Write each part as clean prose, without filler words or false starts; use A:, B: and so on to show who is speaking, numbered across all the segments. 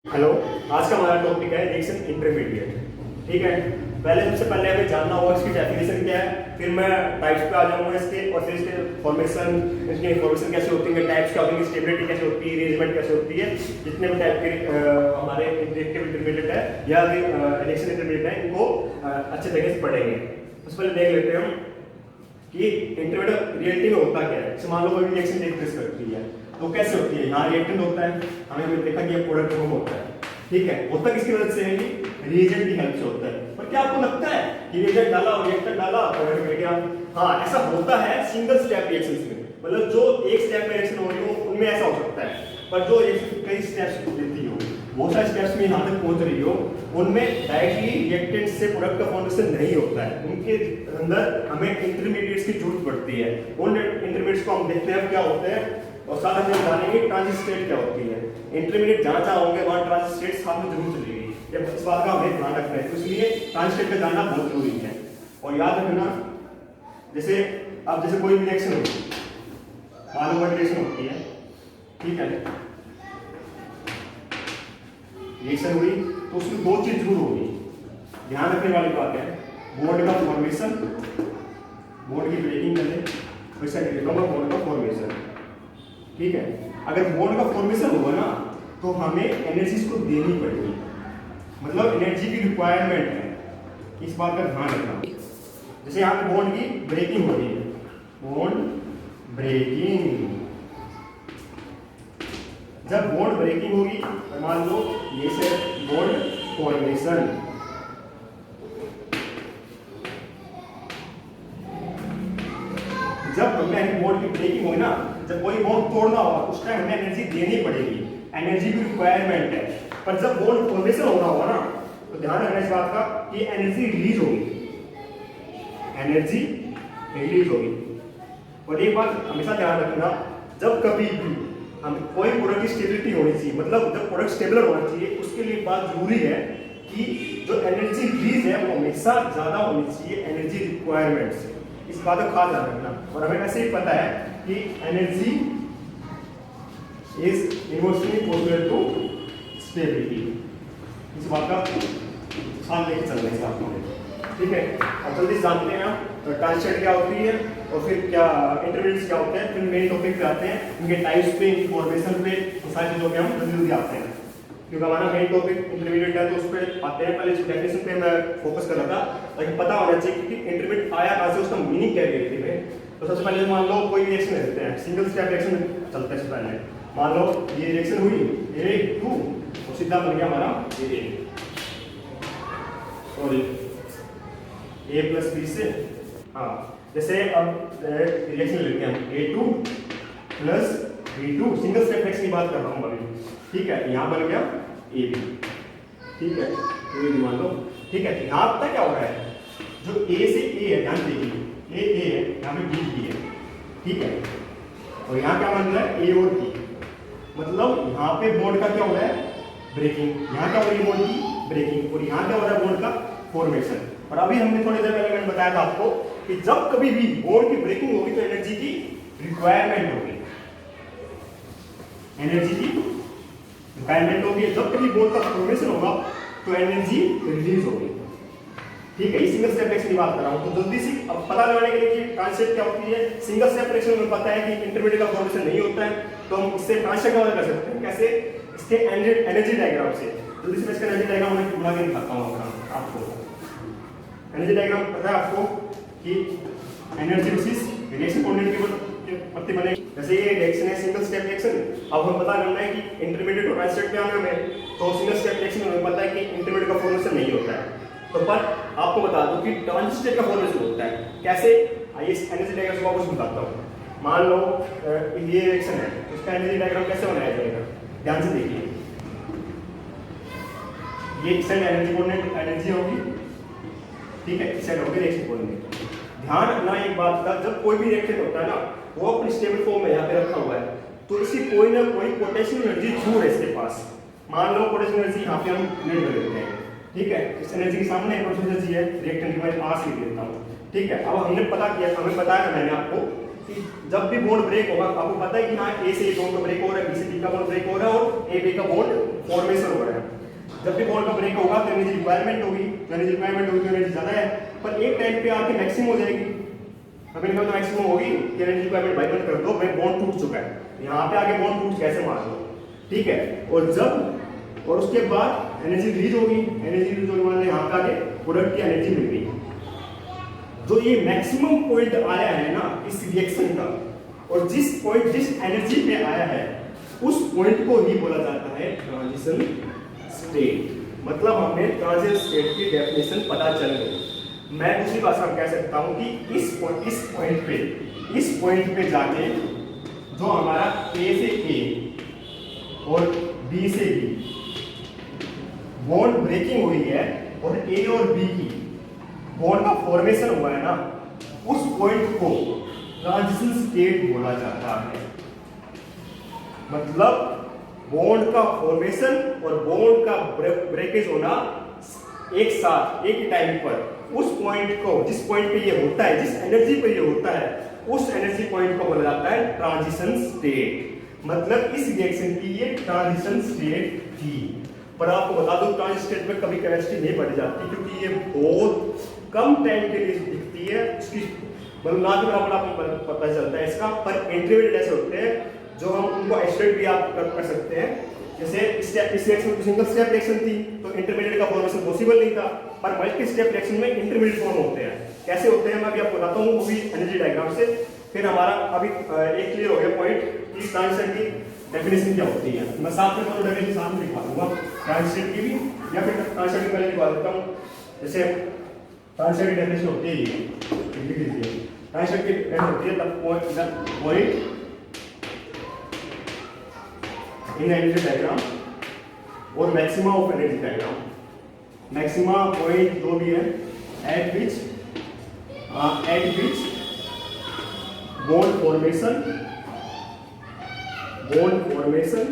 A: Hello. आज का हमारा टॉपिक है रिएक्शन इंटरमीडिएट। ठीक है, सबसे पहले हमें जानना होगा इसकी डेफिनेशन क्या है, फिर मैं टाइप्स पे आ जाऊंगा इसके, और फिर इसके फॉर्मेशन, इसकी इन्फॉर्मेशन कैसे होती है, टाइप्स क्या होती है, स्टेबिलिटी कैसे होती है, अरेंजमेंट कैसे होती है, जितने भी टाइप के हमारे रिएक्टिव इंटरमीडिएट है या रिएक्शन इंटरमीडिएट है, इनको अच्छे तरीके से पढ़ेंगे। सबसे पहले देख लेते हैं हम कि इंटरमीडिएट रिएक्टिव में होता क्या है। मान लो कोई रिएक्शन टेक प्लेस करती है तो कैसे होती है, यहाँ रिएक्टेंट होता है, हमने देखा कि प्रोडक्ट फॉर्म होता है। ठीक है, होता किसकी मदद से है, कि रिएजेंट की हेल्प से होता है। पर क्या आपको लगता है कि रिएजेंट डाला और रिएक्टर डाला प्रोडक्ट मिल गया? हाँ, ऐसा होता है सिंगल स्टेप रिएक्शंस में, मतलब जो एक स्टेप में रिएक्शन हो रही हो उनमें ऐसा हो सकता है। पर जो रिएक्शन कई स्टेप्स लेती हो, बहुत सारे स्टेप्स में यहाँ तक पहुंच रही हो, उनमें डायरेक्टली रिएक्टेंट से प्रोडक्ट का फॉर्मेशन नहीं होता है। उनके अंदर हमें इंटरमीडिएट्स की जरूरत पड़ती है। उन इंटरमीडिएट्स को हम देखते हैं क्या होते हैं, और साथ में जानेंगे ट्रांजिट स्टेट क्या होती है। इंटरमीडिएट जहाँ जहाँ होंगे वहाँ ट्रांजिट स्टेट साथ में जरूर चलेगी, जब इस बात का हमें ध्यान रखना है, तो इसलिए ट्रांजिट स्टेट का जानना बहुत जरूरी है। और याद रखना, जैसे अब जैसे कोई भी रिएक्शन होगी, मालूम रिएक्शन होती है, ठीक है, रिएक्शन हुई तो उसमें दो चीज जरूर होगी, ध्यान रखने वाली बात है। बोर्ड का फॉर्मेशन, बोर्ड की ब्रेकिंग कर ले, वैसा बोर्ड का फॉर्मेशन। ठीक है, अगर बोर्ड का फॉर्मेशन होगा ना तो हमें एनर्जी को देनी पड़ेगी, मतलब एनर्जी की रिक्वायरमेंट है, इस बात का ध्यान रखना। जैसे यहाँ पे बोर्ड की ब्रेकिंग हो रही है, बोर्ड ब्रेकिंग, जब बोर्ड ब्रेकिंग होगी मान लो ये से बोर्ड फॉर्मेशन। जब हमें बोर्ड की ब्रेकिंग होगी ना, जब कोई बोर्ड तोड़ना होगा उस टाइम हमें एनर्जी देनी पड़ेगी, एनर्जी की रिक्वायरमेंट है। पर जब बोर्ड फॉर्मेशन हो रहा होगा ना तो ध्यान रखना इस बात का कि एनर्जी रिलीज होगी, एनर्जी रिलीज होगी। और एक बात हमेशा ध्यान रखना, जब कभी भी हम कोई प्रोडक्ट की स्टेबिलिटी होनी चाहिए, मतलब जब प्रोडक्ट स्टेबल होना चाहिए, उसके लिए बात जरूरी है कि जो एनर्जी रिलीज है वो हमेशा ज्यादा होनी चाहिए एनर्जी रिक्वायरमेंट से। इस बात का खास ध्यान रखना। और हमें वैसे ही पता है कि energy is emotionally proportional to stability, इस बात का ध्यान लेके चलना है आपको। ठीक है, अब जल्दी जानते हैं तो ट्रांजिट क्या होती है और फिर क्या इंटरमीडिएट्स क्या होते हैं, फिर मेन टॉपिक पे आते हैं, उनके टाइप्स पे, इनकी फॉर्मेशन पे, तो सारी चीजों पे हम जल्दी आते हैं, क्योंकि हमारा मेन टॉपिक इंटरमीडिएट है तो उस पर आते हैं। पहले डेफिनेशन पे मैं फोकस कर रहा था ताकि पता होना चाहिए कि इंटरमीडिएट आया कहाँ से, उसका मीनिंग क्या है में। तो सबसे पहले मान लो कोई रिएक्शन लेते हैं, सिंगल स्टेप रिएक्शन चलता है। पहले मान लो ये रिएक्शन हुई A2 और सीधा बन गया हमारा A, sorry A plus B से, हाँ जैसे अब रिएक्शन लेते हैं A2 plus B2, single step reaction की बात कर रहा हूँ अभी। ठीक है, यहाँ बन गया AB, ठीक है, तो मान लो। ठीक है, यहाँ पता क्या हो रहा है, जो A से A है, ध्यान देखिए, A है, यहाँ पे B है, ठीक है, और यहाँ क्या बन रहा है A और B, मतलब यहाँ पे बोर्ड का क्या हो रहा है, ब्रेकिंग, यहाँ क्या हो रही है बोर्ड की ब्रेकिंग, और यहाँ क्या हो रहा है बोर्ड का फॉर्मेशन। और अभी हमने थोड़ी देर पहले मैंने बताया था आपको कि जब कभी भी बोर्ड की ब्रेकिंग होगी तो एनर्जी की रिक्वायरमेंट होगी, एनर्जी की रिक्वायरमेंट होगी। जब कभी बोर्ड का फॉर्मेशन होगा तो एनर्जी रिलीज होगी। ठीक है, सिंगल स्टेप रिएक्शन की बात कर रहा हूं, तो जल्दी से अब पता लगाने के लिए कि ट्रांजिट क्या होती है। सिंगल स्टेप रिएक्शन में पता है कि इंटरमीडिएट का फॉर्मेशन नहीं होता है, तो हम इससे ट्रांजिट का कर सकते हैं। कैसे? इसके एनर्जी डायग्राम से। जल्दी से इसका एनर्जी डायग्राम मैं बना के दिखाता हूं आपको। एनर्जी डायग्राम पता है आपको कि एनर्जी वर्सेस रिएक्शन कोऑर्डिनेट के प्रति बने। जैसे ये रिएक्शन है सिंगल स्टेप रिएक्शन, अब हम पता करना है कि इंटरमीडिएट और ट्रांजिट पे आना है, तो सिंगल स्टेप रिएक्शन में पता है कि इंटरमीडिएट का फॉर्मेशन नहीं होता है, तो पर आपको बता दूं कि ट्रांजिट का फॉर्मेशन होता है। कैसे? आइए एनर्जी डायग्राम से वापस बताता हूं। मान लो ये रिएक्शन है, उसका एनर्जी डायग्राम कैसे बनाया जाएगा, ध्यान से देखिए। ये इस साइड एनर्जी कोऑर्डिनेट एनर्जी होगी, ठीक है, इस साइड होगी रिएक्शन कोऑर्डिनेट। ध्यान रखना एक बात का, जब कोई भी रिएक्शन होता है ना वो अपनी स्टेबल फॉर्म में यहाँ पे रखा हुआ है, तो इसी कोई ना कोई पोटेंशियल एनर्जी जरूर है इसके पास। मान लो पोटेंशियल एनर्जी यहाँ पे हम नेट कर देते हैं, ठीक है, इस एनर्जी के सामने पोटेंशियल एनर्जी है, रिएक्टेंट की मैं R से देता हूँ। ठीक है, अब हमने पता किया, हमें बताया मैंने आपको कि जब भी बॉन्ड ब्रेक होगा, आपको पता है कि हाँ ए से ए बॉन्ड का ब्रेक हो रहा है, बी से बी का बॉन्ड ब्रेक हो रहा है और ए बी का बॉन्ड फॉर्मेशन हो रहा है। जब भी बॉन्ड का ब्रेक होगा तो एनर्जी रिक्वायरमेंट होगी, तो एनर्जी ज़्यादा है, पर एक टाइम पे आके मैक्सिमम हो जाएगी। अभी निकल तो मैक्सिमम होगी कि एनर्जी रिक्वायरमेंट बाई बंद कर दो, भाई बॉन्ड टूट चुका है, यहाँ पे आके बॉन्ड टूट कैसे मार दो, ठीक है। और उसके बाद एनर्जी रिलीज होगी, एनर्जी रिलीज होने वाले यहाँ पे आके प्रोडक्ट की एनर्जी मिल गई। जो ये मैक्सिमम पॉइंट आया है ना इस रिएक्शन का, और जिस एनर्जी पे आया है उस पॉइंट को ही बोला जाता है ट्रांजिशन स्टेट। मतलब हमें ट्रांजिशन स्टेट की डेफिनेशन पता चल गई। मैं दूसरी भाषा में कह सकता हूं कि इस पॉइंट पे जाके जो हमारा ए से ए और बी से बी बॉन्ड ब्रेकिंग हुई है और ए और बी की बॉन्ड का फॉर्मेशन हुआ है ना, उस पॉइंट को ट्रांजिशन स्टेट बोला जाता है। मतलब बॉन्ड का फॉर्मेशन और बॉन्ड का ब्रेकेज होना एक साथ एक ही टाइम पर, उस पॉइंट को, जिस पॉइंट पे ये होता है, जिस एनर्जी पे ये होता है, उस एनर्जी पॉइंट को बोला जाता है ट्रांजिशन स्टेट। मतलब इस रिएक्शन की ये ट्रांजिशन स्टेट थी। पर आपको बता दूं ट्रांजिशन स्टेट में कभी केमिस्ट्री नहीं पढ़ी जाती, क्योंकि ये बहुत कम टाइम के लिए दिखती है। इसकी मतलब ना तो आपको पता चलता है इसका, पर इंटरमीडिएट ऐसे होते हैं जो हम उनको एस्टेट भी आप कर सकते हैं। जैसे इस रिएक्शन में सिंगल स्टेप रिएक्शन थी तो इंटरमीडिएट का फॉर्मेशन पॉसिबल नहीं था, पर मल्टी स्टेप रिएक्शन में इंटरमीडिएट फॉर्म होते हैं। कैसे होते हैं मैं अभी आपको बताता हूँ, वो भी एनर्जी डायग्राम से। फिर हमारा अभी एक क्लियर हो गया पॉइंट कि ट्रांजिशन की डेफिनेशन क्या होती है। मैं साथ में दोनों डेफिनेशन साथ में लिखवा दूंगा, ट्रांजिशन की भी, या फिर ट्रांजिशन की पहले लिखवा देता हूँ। जैसे ट्रांजिशन की डेफिनेशन होती है ये, लिख लीजिए। ट्रांजिशन की डेफिनेशन होती है the point in energy diagram और maxima of energy diagram. Maxima point जो भी है at which bond formation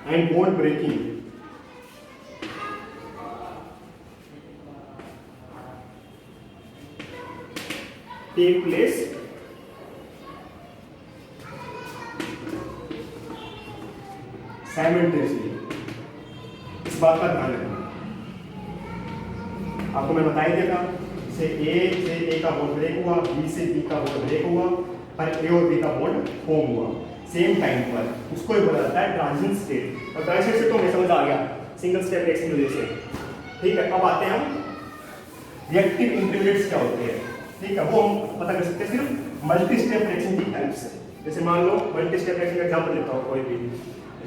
A: and bond breaking take place simultaneously. इस बात का ध्यान रखना। आपको मैं बता ही दिया था, से ए का बॉन्ड ब्रेक हुआ, बी से बी का बॉन्ड ब्रेक हुआ, पर ए और बी का बॉन्ड फॉर्म हुआ सेम टाइम पर, उसको ही बोला जाता है ट्रांजिशन स्टेट। और ट्रांजिशन स्टेट तो हमें समझ आ गया सिंगल स्टेप रिएक्शन की वजह से, ठीक है। अब आते हैं हम रिएक्टिव इंटरमीडिएट्स क्या होते हैं, ठीक है, वो हम पता कर सकते हैं सिर्फ मल्टी स्टेप रिएक्शन की हेल्प से। जैसे मान लो मल्टी स्टेप रिएक्शन का एग्जांपल लेता हूँ कोई भी,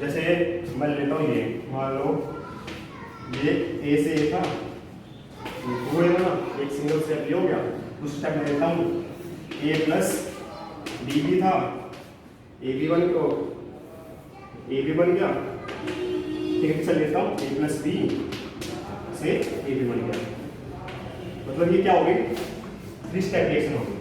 A: जैसे मैं लेता हूँ ये, मान लो ये ए से ए था, दो है ना, एक सिंगल स्टेप ये हो गया। दूसरा स्टेप मैं लेता हूँ ए प्लस बी भी था, ए बी बन गया, ठीक है। चल लेता हूँ ए प्लस बी से ए बी बन गया। मतलब ये क्या हो गई, थ्री स्टेप रिएक्शन हो गई।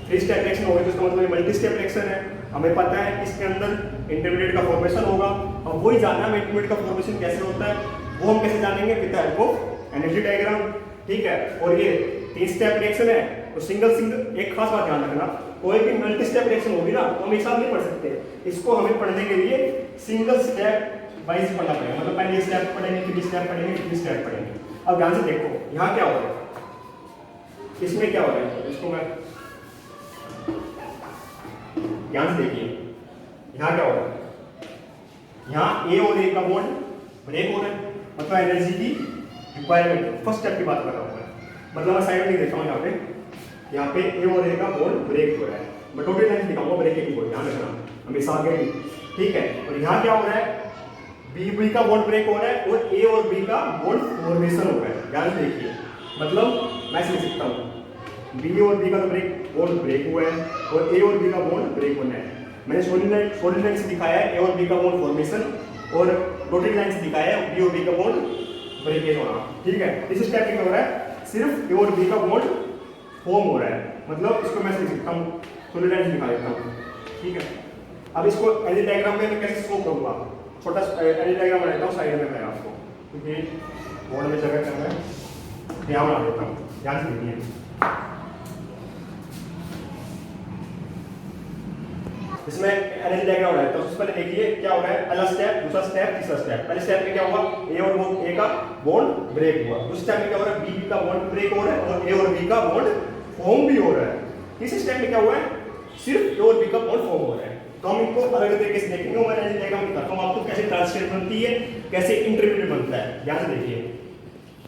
A: थ्री स्टेप रिएक्शन हो गई तो इसका मतलब मल्टी स्टेप रिएक्शन है। हमें पता है इसके अंदर इंटरमीडिएट का फॉर्मेशन होगा, और वही जानना है इंटरमीडिएट का फॉर्मेशन कैसे होता है, वो हम कैसे जानेंगे, with the help of energy diagram, ठीक है। और ये तीन स्टेप रिएक्शन है, तो सिंगल एक खास बात ध्यान रखना, कोई भी मल्टी स्टेप रिएक्शन होगी ना तो हम एक साथ नहीं पढ़ सकते। इसको हमें पढ़ने के लिए सिंगल स्टेप वाइज पढ़ना पड़ेगा। मतलब पहले स्टेप पढ़ेंगे, फिर स्टेप पढ़ेंगे, फिर स्टेप पढ़ेंगे। अब ध्यान से देखो यहाँ क्या हो रहा है, इसमें क्या हो रहा है, इसको मैं ध्यान से देखिए, यहाँ क्या हो रहा है, यहाँ ए और ए का बॉन्ड ब्रेक हो रहा है। मतलब एनर्जी की रिक्वायरमेंट फर्स्ट स्टेप की बात कर रहा हूँ मैं, मतलब मैं साइड में देखता हूँ यहाँ पे ए और ए का बॉन्ड ब्रेक हो रहा है। मैं टोटल एनर्जी दिखाऊंगा ब्रेक की बॉन्ड, ध्यान रखना हमेशा आगे, ठीक है। और यहाँ क्या हो रहा है, बी का बॉन्ड ब्रेक हो रहा है और ए और बी का बॉन्ड फॉर्मेशन हो रहा है। ध्यान से देखिए, मतलब मैं समझ सकता हूँ बी और बी का तो बॉन्ड ब्रेक हुआ है और ए और बी का बॉन्ड ब्रेक होना है। मैंने सॉलिड लाइन से दिखाया है ए और बी का बॉन्ड फॉर्मेशन, और डॉटेड लाइन से दिखाया है बी और बी का बॉन्ड ब्रेकेज होना, ठीक है। इस स्टेप में क्या हो रहा है, सिर्फ ए और बी का बॉन्ड फॉर्म हो रहा है। मतलब इसको मैं लिख सकता हूँ, सॉलिड लाइन से दिखा देता हूँ, ठीक है। अब इसको एनर्जी डायग्राम में मैं कैसे शो करूँगा, छोटा एनर्जी डायग्राम बनाता हूँ साइड में मैं आपको, क्योंकि बोर्ड में जगह कम है, यहाँ बना देता हूँ, ध्यान से देखिए। इसमें एनर्जी डायग्राम है, तो सबसे पहले देखिए क्या हो रहा है, पहला स्टेप, दूसरा स्टेप, तीसरा स्टेप। पहले स्टेप में क्या हुआ, ए और ए का बॉन्ड ब्रेक हुआ। दूसरे स्टेप में क्या हो रहा है, बी का बॉन्ड ब्रेक हो रहा है और ए और बी का बॉन्ड फॉर्म भी हो रहा है। तीसरे स्टेप में क्या हुआ है, सिर्फ ए और बी का बॉन्ड फॉर्म हो रहा है। तो हम इनको अलग अलग तरीके से देखेंगे। मैं एनर्जी डायग्राम दिखाता हूं आपको, कैसे ट्रांसलेट बनती है, कैसे इंटरमीडिएट बनता है। ध्यान से देखिए,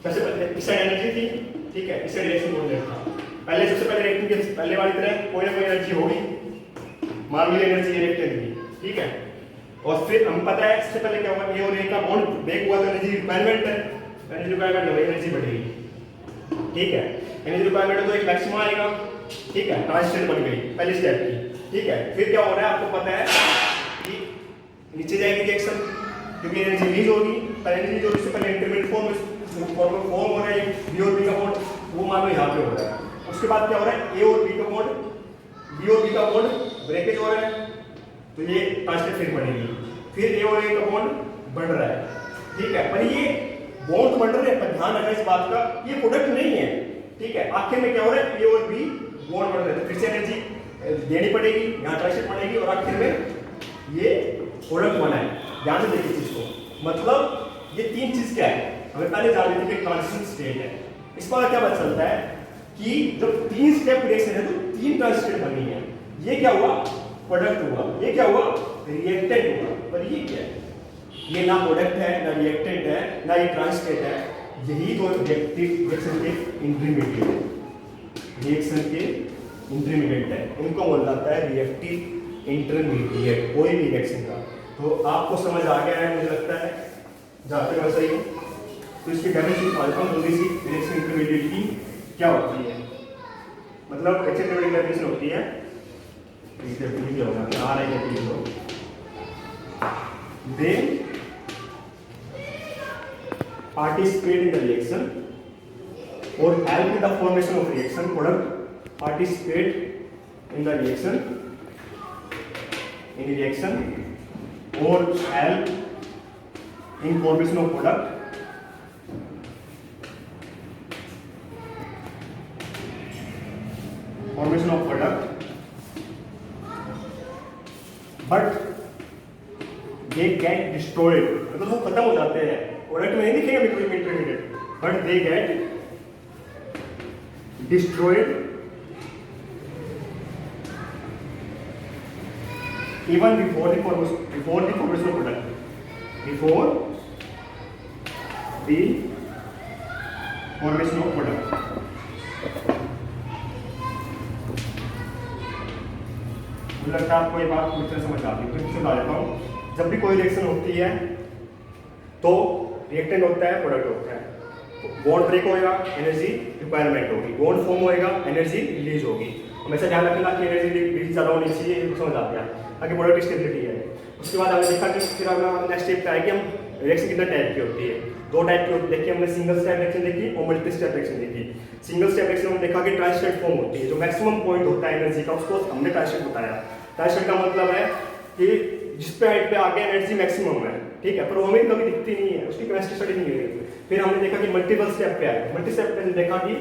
A: सबसे पहले इस साइड एनर्जी थी, ठीक है, इस साइड रिएक्शन बॉन्ड था। पहले सबसे पहले रिएक्टेंट के पहले वाली तरह कोई ना कोई एनर्जी होगी, मान लीजिए एनर्जी रिएक्टेंट की, ठीक है। और फिर हम पता है सबसे पहले क्या हुआ, ए और ए का बॉन्ड ब्रेक हुआ तो एनर्जी रिक्वायरमेंट है, एनर्जी रिक्वायरमेंट है, एनर्जी बढ़ेगी, ठीक है। एनर्जी रिक्वायरमेंट तो एक मैक्सिमम आएगा, ठीक है, ट्रांजिशन बन गई पहले स्टेप की, ठीक है। फिर क्या हो रहा है आपको पता है कि नीचे जाएगी रिएक्शन, क्योंकि एनर्जी रिलीज होगी, पहले रिलीज होने से पहले इंटरमीडिएट फॉर्म हो रहा है, बी और बी का बॉन्ड, वो मान लो यहाँ पे हो रहा है। उसके बाद क्या हो रहा है, ए और बी का बॉन्ड, बी और बी का बॉन्ड ब्रेकेज हो रहा है, तो ये ट्रांसलेट फिर बनेगी। फिर ए और ए का बॉन्ड बढ़ रहा है, ठीक है, पर ये बॉन्ड बढ़ रहे हैं, पर ध्यान रखना इस बात का, ये प्रोडक्ट नहीं है, ठीक है। आखिर में क्या हो रहा है, ए और बी बॉन्ड बढ़ रहे हैं, तो फिर से एनर्जी देनी पड़ेगी, यहाँ ट्रांसलेट पड़ेगी और आखिर में ये प्रोडक्ट बना है। ध्यान से देखिए चीज को, मतलब ये तीन चीज क्या है, हमें पहले जान लेते हैं कि ट्रांजिशन स्टेट है। इस पर क्या पता चलता है कि जब तीन स्टेप रिएक्शन है तो तीन ट्रांजिशन बनी है। ये क्या हुआ, प्रोडक्ट हुआ, ये क्या हुआ, रिएक्टेंट हुआ। पर ये क्या है, ये ना प्रोडक्ट है, ना रिएक्टेंट है, ना ये ट्रांजिस्टेंट है, यही तो रिएक्शन के इंटरमीडिएट, रिएक्शन के इंटरमीडिएट है, इनको बोला जाता है रिएक्टिव इंटरमीडिएट कोई भी रिएक्शन का। तो आपको समझ आ गया है मुझे लगता है, जहाँ तक मैं सही हूँ। तो इसकी डेफिनेशन निकालता हूँ जल्दी सी, रिएक्शन इंटरमीडिएट की क्या होती है। मतलब रिएक्शन इंटरमीडिएट डेफिनेशन होती है, आ रहा है they participate in the reaction or help in the formation of reaction product, participate in the reaction or help in formation of product, but they get destroyed, मतलब वो खत्म हो जाते हैं, प्रोडक्ट में नहीं दिखेगा बिल्कुल intermediate, but they get destroyed even before the formation of product, before the formation of product। मुझे लगता है आपको ये बात पूरी तरह समझ आती है, तो इससे बता देता हूँ। जब भी कोई रिएक्शन होती है तो रिएक्टेंट होता है, प्रोडक्ट होता है, बॉन्ड ब्रेक होएगा, एनर्जी रिक्वायरमेंट होगी, बॉन्ड फॉर्म होएगा, एनर्जी रिलीज होगी। हमेशा ध्यान रखना कि एनर्जी रिलीज ज़्यादा होनी चाहिए, ये समझ आ गया, ताकि प्रोडक्ट स्टेबिलिटी है। उसके बाद हमने देखा कि फिर हमें नेक्स्ट स्टेप पे आए कि हम रिएक्शन कितना टाइप की होती है, दो टाइप की होती है। देखिए हमने सिंगल स्टेप रिएक्शन देखी और मल्टी स्टेप रिएक्शन देखी। सिंगल स्टेप रिएक्शन में देखा कि ट्रांजिस्टेंट फॉर्म होती है, जो मैक्सिमम पॉइंट होता है एनर्जी का, उसको हमने ट्रांजिस्टेंट बताया। ट्रांजिस्टेंट का मतलब है कि जिस पे हाइट पे आगे एनर्जी मैक्सिमम है, ठीक है, पर वो हमें कभी दिखती नहीं है, उसकी केमिस्ट्री स्टडी नहीं है। फिर हमने देखा कि मल्टीपल स्टेप पे आए, मल्टी स्टेप पे देखा कि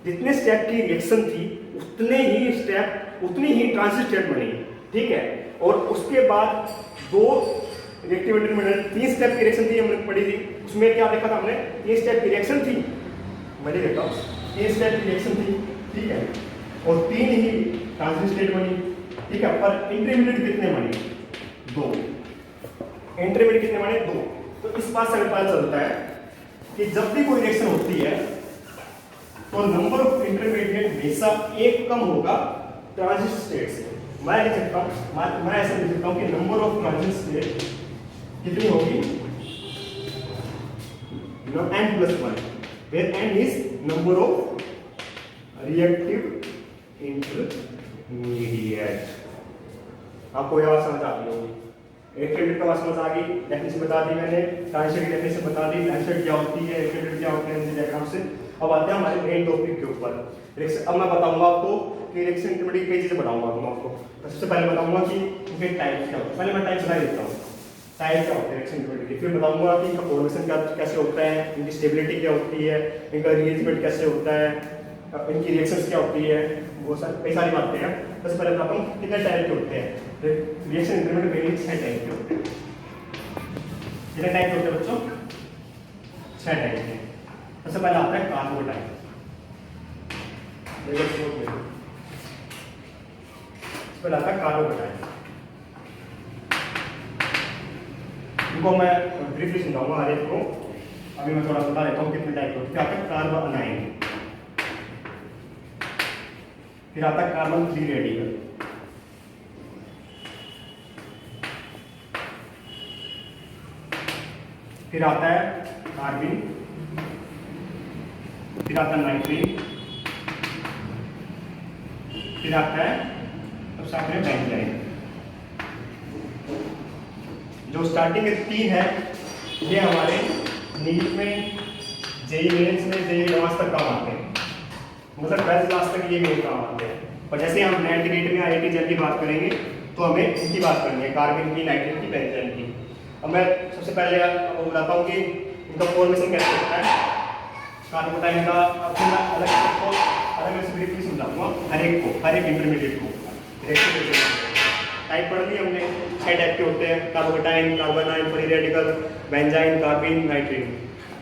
A: जितने स्टेप की रिएक्शन थी उतनी ही ट्रांजिट स्टेट बनी, ठीक है। और उसके बाद दो रिएक्टिव इंटरमीडिएट, तीन स्टेप की रिएक्शन थी हमने पढ़ी थी, उसमें क्या देखा था हमने, तीन स्टेप की रिएक्शन थी, मैं नहीं देखा, तीन स्टेप की रिएक्शन थी, ठीक है, और तीन ही ट्रांजिट स्टेट बनी, ठीक है। पर इंटरमीडिएट कितने बने, दो। इंटरमीडिएट कितने बने, दो। तो इस बात से हमें पता चलता है कि जब भी कोई रिएक्शन होती है तो नंबर ऑफ इंटरमीडिएट हमेशा एक कम होगा ट्रांजिट स्टेट से। मैं लिख सकता हूं, मैं ऐसा लिख सकता हूं कि नंबर ऑफ ट्रांजिट स्टेट कितनी होगी, n+1, where n is number of reactive intermediate। आपको यह बात समझ आती होगी, इंटरमीडिएट का बात समझ आ गई, डेफिनेशन बता दी मैंने, ट्रांजिस्टर की डेफिनेशन बता दी, ट्रांजिस्टर क्या होती है, इंटरमीडिएट क्या होता है, इनके डायग्राम से। अब आते हैं हमारे मेन टॉपिक के ऊपर। अब मैं बताऊंगा आपको कि रिएक्शन इंटरमीडिएट कई चीजें बताऊंगा आपको। सबसे पहले बताऊंगा कि इनके टाइप क्या होते हैं, पहले मैं टाइप बता देता हूँ, टाइप क्या होता है रिएक्शन इंटरमीडिएट, फिर बताऊंगा कि इनका फॉर्मेशन कैसे होता है, इनकी स्टेबिलिटी क्या होती है, इनका रीअरेंजमेंट कैसे होता है, इनकी रिएक्शंस क्या होती है, वो कई सारी बातें हैं। सबसे पहले बताता हूँ कितने टाइप के होते हैं। रिएक्शन इंटरमीडिएट मेनली 6 टाइप के होते हैं। कितने टाइप के होते हैं बच्चों? 6 टाइप के। सबसे पहले आता है कार्बोटाइप। पहले आता है कार्बोटाइप। इनको मैं ब्रीफली समझाऊंगा हर एक को। अभी मैं थोड़ा बता देता हूँ कितने टाइप के होते हैं। आता है कार्बोनाइन, फिर आता है कार्बन फ्री रेडिकल, फिर आता है कार्बिन, फिर आता है नाइट्रीन, फिर आता है अब साथ में बेंजीन। जो स्टार्टिंग के 3 है ये हमारे नीट में, जेई मेंस में, जेई एडवांस तक काम आते हैं, मतलब 12th क्लास तक ये मेन काम आते हैं। और जैसे हम नेट गेट में आईआईटी जेल की बात करेंगे तो हमें इनकी बात करनी है, कार्बिन की, नाइट्रीन की, बेंजीन की। अब मैं सबसे पहले आपको बताता हूँ कि इनका फॉर्मेशन कैसे होता है कार्बोटाइन का। अब फिर मैं अलग से ब्रीफली समझाऊंगा हर एक इंटरमीडिएट को। टाइप पढ़ लिए हमने, 6 टाइप के होते हैं कार्बोटाइन, कार्बोनाइन, फ्री रेडिकल, बेंजीन, कार्बिन, नाइट्रीन।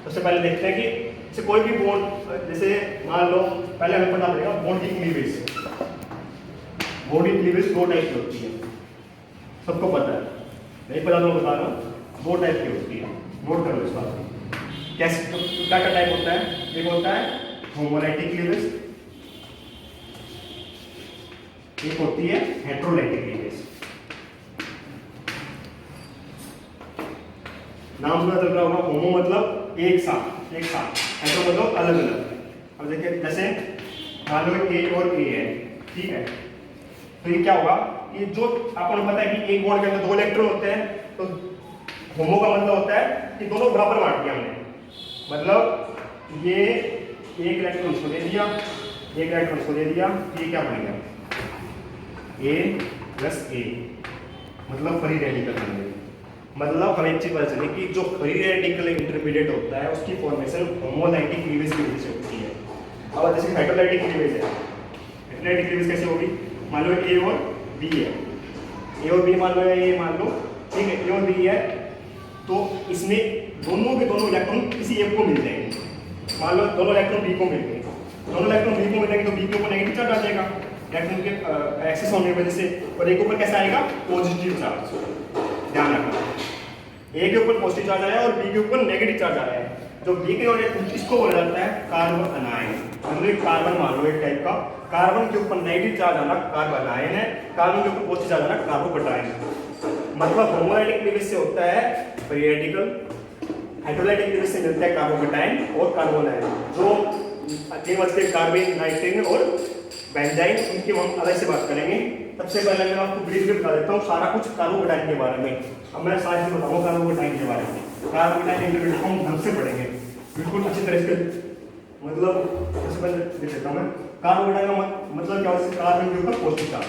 A: सबसे पहले देखते हैं कि जैसे कोई भी बॉन्ड, जैसे मान लो पहले हमें पता पड़ेगा बॉन्ड की क्लीवेज। बॉन्ड की क्लीवेज 2 टाइप की होती है, सबको पता है, नहीं पता तो बता रहा हूँ। 2 टाइप की होती है, नोट करो इस बात को। कैसे क्या टाइप होता है? एक होता है होमोलाइटिक क्लीवेज, एक होती है हेटेरोलाइटिक क्लीवेज। नाम सुना चल रहा होगा, होमो मतलब एक साथ, हेटेरो मतलब अलग अलग। अब देखिए जैसे मान लो ए और ए है, ठीक है, तो ये क्या होगा, ये जो आपको पता है कि एक बॉन्ड के अंदर 2 इलेक्ट्रॉन होते हैं, तो होमो का मतलब होता है कि दोनों बराबर बांट दिया हमने, मतलब ये एक इलेक्ट्रॉन इसको दे दिया, एक इलेक्ट्रॉन इसको दे दिया, ये क्या बनेगा A प्लस A, मतलब फ्री रेडिकल बनेगा। मतलब हमें एक चीज पता चले कि जो फ्री रेडिकल इंटरमीडिएट होता है उसकी फॉर्मेशन होमोलाइटिक क्लीवेज की वजह से होती है। अब जैसे हेटेरोलाइटिक क्लीवेज है, हेटेरोलाइटिक क्लीवेज कैसे होगी? मान लो A और B है, A और B मान लो, ये मान लो, ठीक है, A और B है, तो इसमें दोनों के दोनों इलेक्ट्रॉन किसी एक को मिल जाएंगे। मान लो दोनों इलेक्ट्रॉन B को मिल गए, दोनों इलेक्ट्रॉन B को मिलेंगे तो B के ऊपर नेगेटिव चार्ज आ जाएगा इलेक्ट्रॉन के एक्सेस होने की वजह से, और एक ऊपर कैसा आएगा? Positive charge. ध्यान रखना, A के ऊपर पॉजिटिव चार्ज आया और B के ऊपर नेगेटिव चार्ज आया है। जो B के ऊपर इसको बोला जाता है कार्बन अनायन। मतलब कार्बन मान लो एक टाइप का, कार्बन के ऊपर नेगेटिव चार्ज आना कार्बन आयन है, कार्बन के ऊपर पॉजिटिव चार्ज आना कार्बोकटायन। मतलब होमोलाइटिक क्लीवेज से होता है फ्री रेडिकल, हेटेरोलाइटिक क्लीवेज से मिलता है कार्बोकटायन और कार्बोनाइन। जो कार्बिन, नाइट्रीन और बेंजीन, उनकी हम अलग से बात करेंगे। सबसे पहले मैं आपको ब्रीफली बता देता हूँ सारा कुछ कार्बोकटायन के बारे में। अब मैं सारी चीज बताऊंगा कार्बोकटायन के बारे में। कार्बोकटायन इंटरमीडिएट हम ढंग से पढ़ेंगे, बिल्कुल अच्छी तरह से। मतलब सबसे पहले देख लेता हूँ मैं कार्बोकटायन का मतलब क्या होता है? कार्बन के ऊपर पॉजिटिव चार्ज।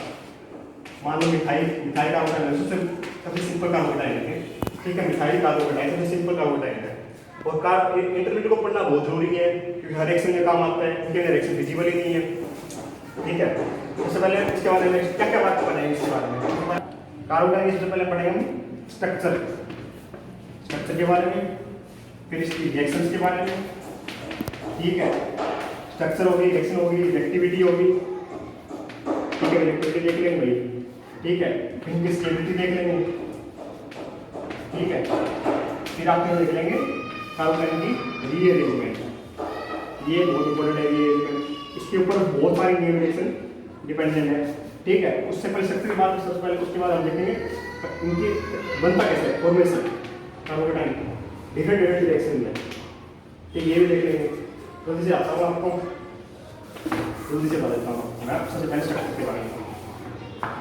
A: मान लो मिठाई कार्बोकटायन है, सबसे सिंपल कार्बोकटायन है, ठीक है, मिठाई कार्बोकटायन सबसे सिंपल कार्बोकटायन है। और इंटरमीडिएट को पढ़ना बहुत जरूरी है क्योंकि हर रिएक्शन में काम आता है, उनके रिएक्शन फिजिबल ही नहीं है, ठीक है। सबसे पहले इसके बारे में क्या क्या बात पढ़ेंगे? इसके बारे में कार्बोकटायन की सबसे पहले पढ़ेंगे हम स्ट्रक्चर के बारे में, फिर इसकी रिएक्शंस के बारे में, ठीक है। स्ट्रक्चर होगी, रिएक्शन होगी, रिएक्टिविटी होगी, ठीक है, रिएक्टिविटी देख लेंगे भाई, ठीक है, फिर इनकी स्टेबिलिटी देख लेंगे, ठीक है। फिर आप देख लेंगे कार्बोकटायन की रीअरेंजमेंट, ये बहुत इंपॉर्टेंट है रीअरेंजमेंट। इसके ऊपर बहुत सारी नेम रिएक्शन डिपेंडेंट है, ठीक है। उससे पहले स्ट्रक्चर की बात, सबसे पहले उसके बाद हम देखेंगे इनकी बनता कैसे है, फॉर्मेशन कार्बोकटायन डिफरेंट रिएक्शन में, ठीक, ये भी देख लेंगे। जल्दी से आता हूँ आपको, जल्दी से बता देता हूँ मैं सबसे पहले स्ट्रक्चर के बारे में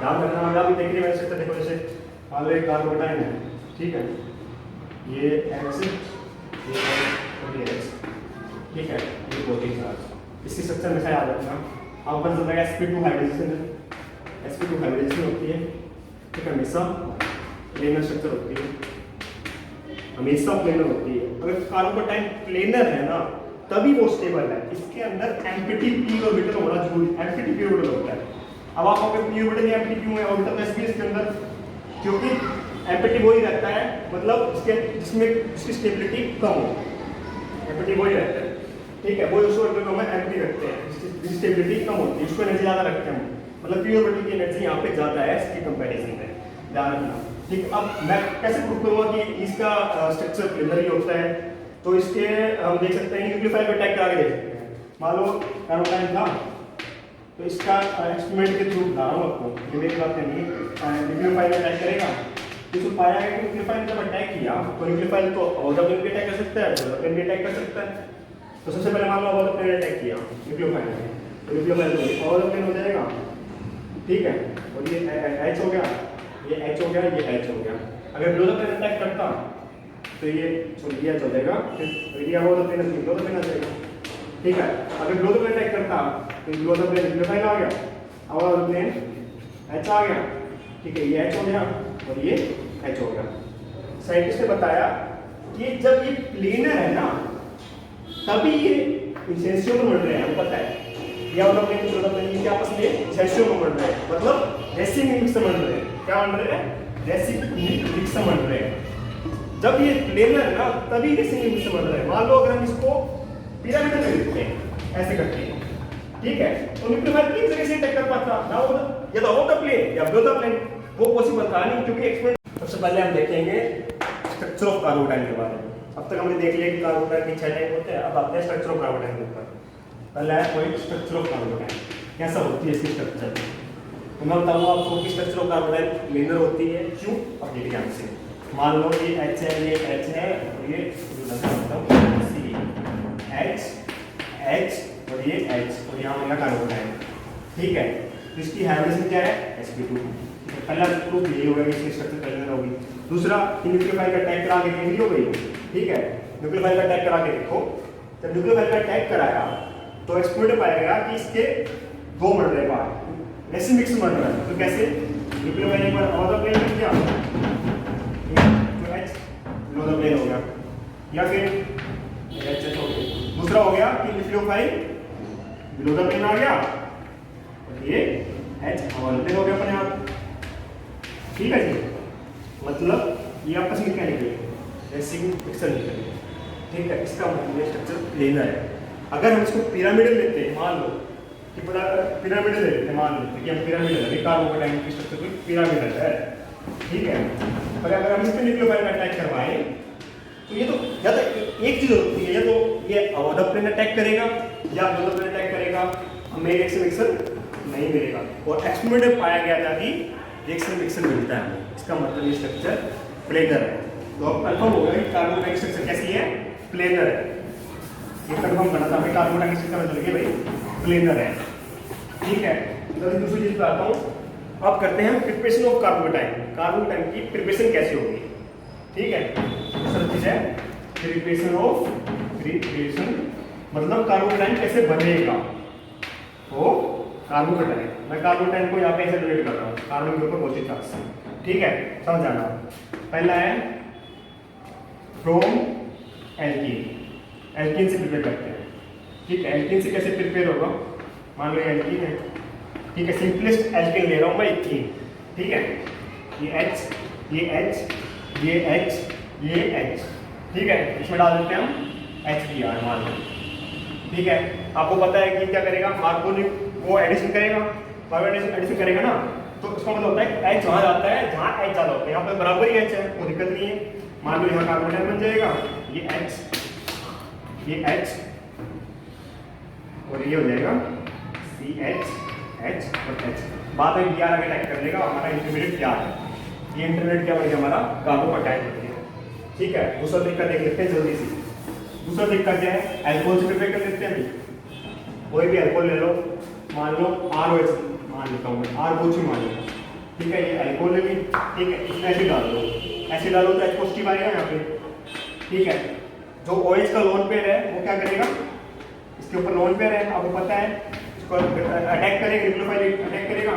A: ध्यान रखना। अगर आप देखिए मैंने स्ट्रक्चर देखो, जैसे मान लो एक कार्बोकटायन है, ठीक है, ये X, ये X, ठीक है, ये प्रोटीन चार्ज। इसकी स्ट्रक्चर में याद रखना, आपको पता चल जाएगा sp2 हाइब्रिडेशन है, sp2 हाइब्रिडेशन होती है, ठीक है, हमेशा प्लेनर स्ट्रक्चर होती है, हमेशा प्लेनर होती है। अगर कार्बोकटायन प्लेनर है ना तभी वो स्टेबल है। इसके अंदर एम्प्टी p ऑर्बिटल होना जरूरी, एम्प्टी p ऑर्बिटल होता है। अब आप कहोगे p ऑर्बिटल या एम्प्टी क्यों है ऑर्बिटल तो इसलिए इसके अंदर, क्योंकि एम्प्टी वही रहता है, मतलब इसके जिसमें इसकी स्टेबिलिटी कम हो, एम्प्टी वही रहता है, ठीक है। वो उस ऑर्बिटल को हम एम्प्टी रखते हैं, इसकी स्टेबिलिटी कम होती है, उसको एनर्जी ज़्यादा रखते हैं, मतलब p ऑर्बिटल की एनर्जी यहाँ पे ज़्यादा है इसकी कंपैरिजन में, ध्यान रखना, ठीक। अब मैं कैसे प्रूव करूँगा कि इसका स्ट्रक्चर प्लेनर ही होता है, तो इसके हम देख सकते हैं न्यूक्लियोफाइल को अटैक करा के देख सकते हैं। मान लो कार्बोटाइन था, तो इसका एक्सपेरिमेंट के थ्रू बता रहा हूँ आपको, ये मेरी बात नहीं है, न्यूक्लियोफाइल अटैक करेगा, इसको पाया है कि न्यूक्लियोफाइल जब अटैक किया तो न्यूक्लियोफाइल तो ऑर्बिटल भी अटैक कर सकता है, ऑर्बिटल भी अटैक कर सकता है। तो सबसे पहले मान लो ऑर्बिटल अटैक किया न्यूक्लियोफाइल ने, तो न्यूक्लियोफाइल ऑर्बिटल हो जाएगा, ठीक है, और ये H हो गया, ये H हो गया, ये H हो गया। अगर ग्लोबल अटैक करता तो ये सोल्डिया हो जाएगा, फिर एरिया हो तो प्लेन ग्लोबल प्लेन आ जाएगा, ठीक है। अगर ग्लोबल अटैक करता तो ग्लोबल प्लेन न्यूक्लियोफाइल आ गया, और प्लेन H आ गया, ठीक है, ये H हो गया और ये H हो गया। साइंटिस्ट ने बताया कि जब ये प्लेनर है ना तभी ये इंसेंसियो में बढ़ रहे हैं, हमको पता है, या वाला प्लेन दूसरा प्लेन क्या आपस में इंसेंसियो में बढ़ रहे हैं, मतलब रेसिंग मिक्स में बढ़ रहे हैं, क्या बन रहे हैं, रेसिंग मिक्स में बढ़ रहे हैं। जब ये प्लेनर है ना तभी रेसिंग मिक्स में बढ़ रहे हैं। मान लो अगर हम इसको पिरामिडल में लिखते हैं ऐसे करके, ठीक है, तो न्यूक्लियोफाइल किस तरीके से अटैक कर पाता ना, वो या तो होता प्लेन या ब्लोता प्लेन, वो पॉसिबल था नहीं, क्योंकि एक्सपेरिमेंट। सबसे पहले हम देखेंगे स्ट्रक्चर ऑफ कार्बोटाइन के बारे में। अब तक हमने देख लिया कि कार्बोटाइन के 6 टाइप होते हैं, अब आते हैं स्ट्रक्चर ऑफ कार्बोटाइन के ऊपर। पहला है कोई स्ट्रक्चर ऑफ कार्बोटाइन, कैसा होती है इसकी स्ट्रक्चर, तो मैं बताऊंगा आपको कि स्ट्रक्चर ऑफ कार्बोटाइन लीनियर होती है, क्यों, अब ये ध्यान से मान लो ये H है, ये H है, और ये C H और ये H, और यहाँ मेरा कार्बोटाइन, ठीक है। तो इसकी हाइब्रिडेशन क्या है, sp2। पहला प्रूफ यही होगा कि इसकी स्ट्रक्चर प्लेनर होगी। दूसरा न्यूक्लियोफाइल का अटैक करा के देख ली हो गई, ठीक है, न्यूक्लियोफाइल का अटैक करा के देखो। जब न्यूक्लियोफाइल का अटैक कराया तो एक्सपेरिमेंट पाएगा कि इसके दो मर रहे पार्ट रेसिंग मिक्स मर रहा है, तो कैसे, न्यूक्लियोफाइल एक बार और प्लेन मिल गया तो H लोअर प्लेन हो गया, या फिर HH हो गया। दूसरा हो गया कि न्यूक्लियोफाइल बिलो द प्लेन आ गया और ये H अवर प्लेन हो गया अपने आप, ठीक है जी, मतलब ये आपस में क्या निकले, रेसिंग मिक्सर निकले, ठीक है। इसका मतलब स्ट्रक्चर प्लेनर है। अगर हम इसको पिरामिडल लेते हैं, मान लो कि पिरामिडल लेते हैं, मान लेते हैं कि हम पिरामिडल है, कार्बोटाइन की स्ट्रक्चर कोई पिरामिडल है, ठीक है। पर अगर हम इस पे न्यूक्लियोफाइल का अटैक करवाएं तो ये तो या तो एक चीज होती है, या तो ये अवोध प्लेन अटैक करेगा या ब्लोअर प्लेन अटैक करेगा, हमें रिएक्शन मिक्सर नहीं मिलेगा। और एक्सपेरिमेंट में पाया गया था कि रिएक्शन मिक्सर मिलता है हमें, इसका मतलब ये स्ट्रक्चर प्लेनर है। तो अब कंफर्म हो गया कि कार्बोटाइन स्ट्रक्चर कैसी है, प्लेनर है। ये कंफर्म करना था हमें, कार्बोटाइन स्ट्रक्चर में चल भाई प्लेनर है, ठीक है। तो दूसरी चीज बताता हूँ, अब करते हैं प्रिपरेशन ऑफ कार्बोटाइन। कार्बोटाइन की प्रिपरेशन कैसे होगी, ठीक है। दूसरी चीज है प्रिपरेशन मतलब कार्बोटाइन कैसे बनेगा, तो कार्बोटाइन, मैं कार्बोटाइन को यहाँ पे ऐसे डिवाइड कर रहा हूँ, कार्बन के ऊपर पॉजिटिव चार्ज, ठीक है, समझ जाना। पहला है फ्रॉम एल्कीन से प्रिपेयर करते हैं, ठीक है। एल्कीन से कैसे प्रिपेयर होगा, मान लो एल्कीन है, ठीक है, सिंपलेस्ट एल्कीन ले रहा हूँ मैं इथीन, ठीक है, ये H ये H ये H ये H, ठीक है। इसमें डाल देते हैं हम HBr, मान लो, ठीक है। आपको पता है कि क्या करेगा, कार्बोनिक वो एडिशन करेगा, कार्बन एडिशन करेगा ना, तो इसका मतलब होता है H वहाँ जाता है जहाँ H ज़्यादा होता है, यहाँ पर बराबर ही H है, कोई दिक्कत नहीं है। मान लो यहाँ कार्बोटाइन बन जाएगा, ये H ये H और ये हो जाएगा CH H और H। बाद में Br आगे टाइप कर लेगा, हमारा इंटरमीडिएट क्या है, ये इंटरमीडिएट क्या बन गया हमारा, कार्बोटाइन बन गया, ठीक है। दूसरा तरीका देख लेते हैं जल्दी से। दूसरा तरीका क्या है, अल्कोहल से प्रिपेयर कर लेते हैं। कोई भी अल्कोहल ले लो, मान लो ROH मान लेता हूँ मैं, R मान लो, ठीक है, ये अल्कोहल ले ली, ठीक है। इसमें ऐसे डाल दो, ऐसे डालो तो H पॉजिटिव आएगा यहाँ पे, ठीक है। जो OH का लोन पेयर है वो क्या करेगा, इसके ऊपर लोन पेयर है, आपको पता है, इसको अटैक करेगा, न्यूक्लियोफाइल अटैक करेगा,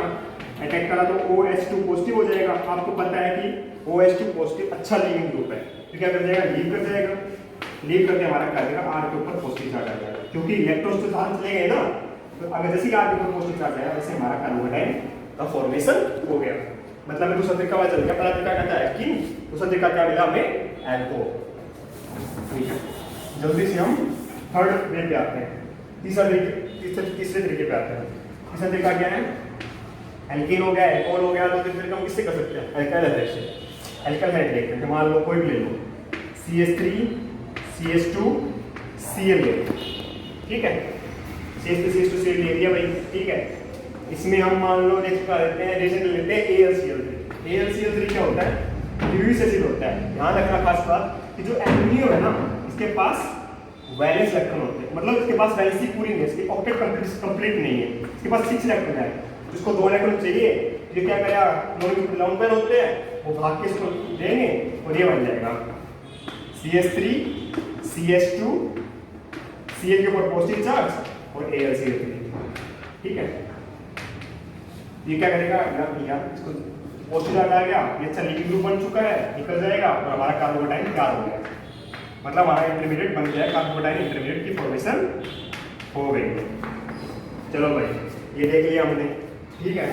A: अटैक करा तो OH2 पॉजिटिव हो जाएगा। आपको पता है कि OH2 पॉजिटिव अच्छा लीविंग ग्रुप है, तो क्या कर जाएगा, लीव कर जाएगा, लीव करके हमारा क्या आएगा, R के ऊपर पॉजिटिव चार्ज आ जाएगा, क्योंकि इलेक्ट्रॉन्स तो बाहर चले गए ना, तो अगर जैसे ही R के ऊपर पॉजिटिव चार्ज आएगा वैसे हमारा कार्बोकेटाइन का फॉर्मेशन हो गया। मतलब में दूसरा तरीका चल गया, पहला तरीका कहता है कि दूसरा तरीका क्या मिला हमें, एल्कोहल। ठीक है, जल्दी से हम थर्ड वे पे आते हैं, तीसरे तरीके पे आते हैं। तीसरा तरीका क्या है, एल्कीन हो गया, एल्कोहल हो गया, तो तीसरे तरीका हम किससे कर सकते हैं, एल्काइल हाइड्रेट से। एल्काइल हाइड्रेट में मान लो कोई भी ले लो, CH3 CH2 Cl ले लो, ठीक है, CH3 CH2 Cl ले लिया भाई, ठीक है। इसमें हम मान लो देखा लेते हैं, रिएक्शन लेते हैं AlCl3। AlCl3 क्या होता है, यूरिक एसिड होता है। ध्यान रखना खास बात कि जो एल्यूमिनियम है ना, इसके पास वैलेंस इलेक्ट्रॉन होते हैं, मतलब इसके पास वैलेंसी पूरी नहीं है, इसकी ऑक्टेट कंप्लीट नहीं है, इसके पास 6 इलेक्ट्रॉन है, जिसको 2 इलेक्ट्रॉन चाहिए, ये क्या करेगा, लोन पेयर होते हैं, वो भाग के इसको देंगे और ये बन जाएगा CH3 CH2 Cl के ऊपर पॉजिटिव चार्ज और AlCl3, ठीक है। ये क्या करेगा, इसको पॉजिटिव चार्ज आ गया, ये अच्छा लिविंग ग्रुप बन चुका है, निकल जाएगा और हमारा कार्बोकेटाइन तैयार हो गया, मतलब हमारा इंटरमीडिएट बन गया, कार्बोकेटाइन इंटरमीडिएट की फॉर्मेशन हो गई। चलो भाई ये देख लिया हमने, ठीक है।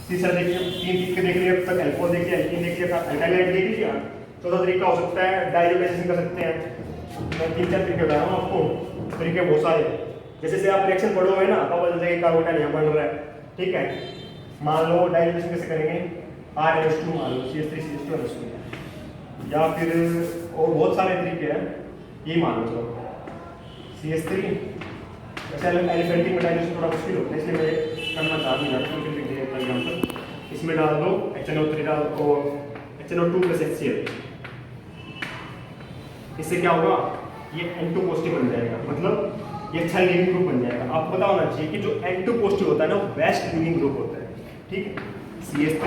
A: तीसरा देखिए, 3 तरीके देख लिए अब तक, एल्कोहल देख लिया, एल्कीन देख लिया, अल्काइल देख लिया। चौथा तरीका हो सकता है डाइल्यूटाइजेशन कर सकते हैं। मैं 3-4 तरीके बता रहा हूँ आपको, तरीके बहुत सारे, जैसे जैसे आप रिएक्शन पढ़ोगे ना तो पता चल जाएगा कार्बोकेटाइन यहाँ बन रहा है, ठीक है। मान लो डाइल्यूटेशन कैसे करेंगे, R2 मान लो CH3 CH2 या फिर और बहुत सारे तरीके हैं, ये मान लो चलो CH3, वैसे एलिफेंटिक में डाइल्यूशन थोड़ा मुश्किल होता है इसलिए मैं करना चाह नहीं रहा हूँ। एग्जाम्पल इसमें डाल दो HNO3 डाल दो, HNO2 + HCl, इससे क्या होगा, ये N2 पॉजिटिव बन जाएगा, मतलब ये अच्छा लिविंग ग्रुप बन जाएगा। आपको पता होना चाहिए कि जो N2 पॉजिटिव होता है ना, वो बेस्ट लिविंग ग्रुप होता है, ठीक। CH3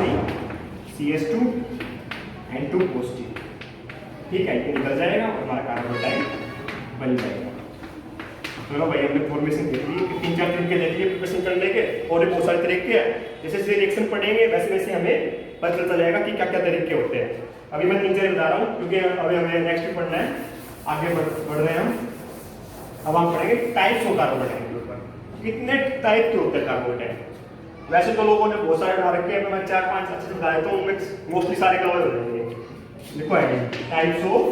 A: CH2 N2 पॉजिटिव, ठीक है, ये निकल जाएगा और हमारा कार्बोकेटाइन बन जाएगा। चलो भाई हमने फॉर्मेशन देख ली, 3-4 तरीके देख लिए प्रिपरेशन करने के, और भी बहुत सारे तरीके हैं, जैसे जैसे रिएक्शन पढ़ेंगे वैसे वैसे हमें पता चलता जाएगा कि क्या क्या तरीके होते हैं। अभी मैं 3-4 बता रहा हूँ क्योंकि अभी हमें नेक्स्ट पढ़ना है, आगे बढ़ रहे हैं हम। अब हम पढ़ेंगे टाइप्स ऑफ कार्बोकेटाइन के ऊपर, कितने टाइप के होते हैं कार्बोकेटाइन। वैसे तो लोगों ने बहुत सारे डाल रखे हैं, मैं 4-5 अच्छे से बता देता हूँ, उनमें मोस्टली सारे कवर हो जाएंगे। देखो है टाइप्स ऑफ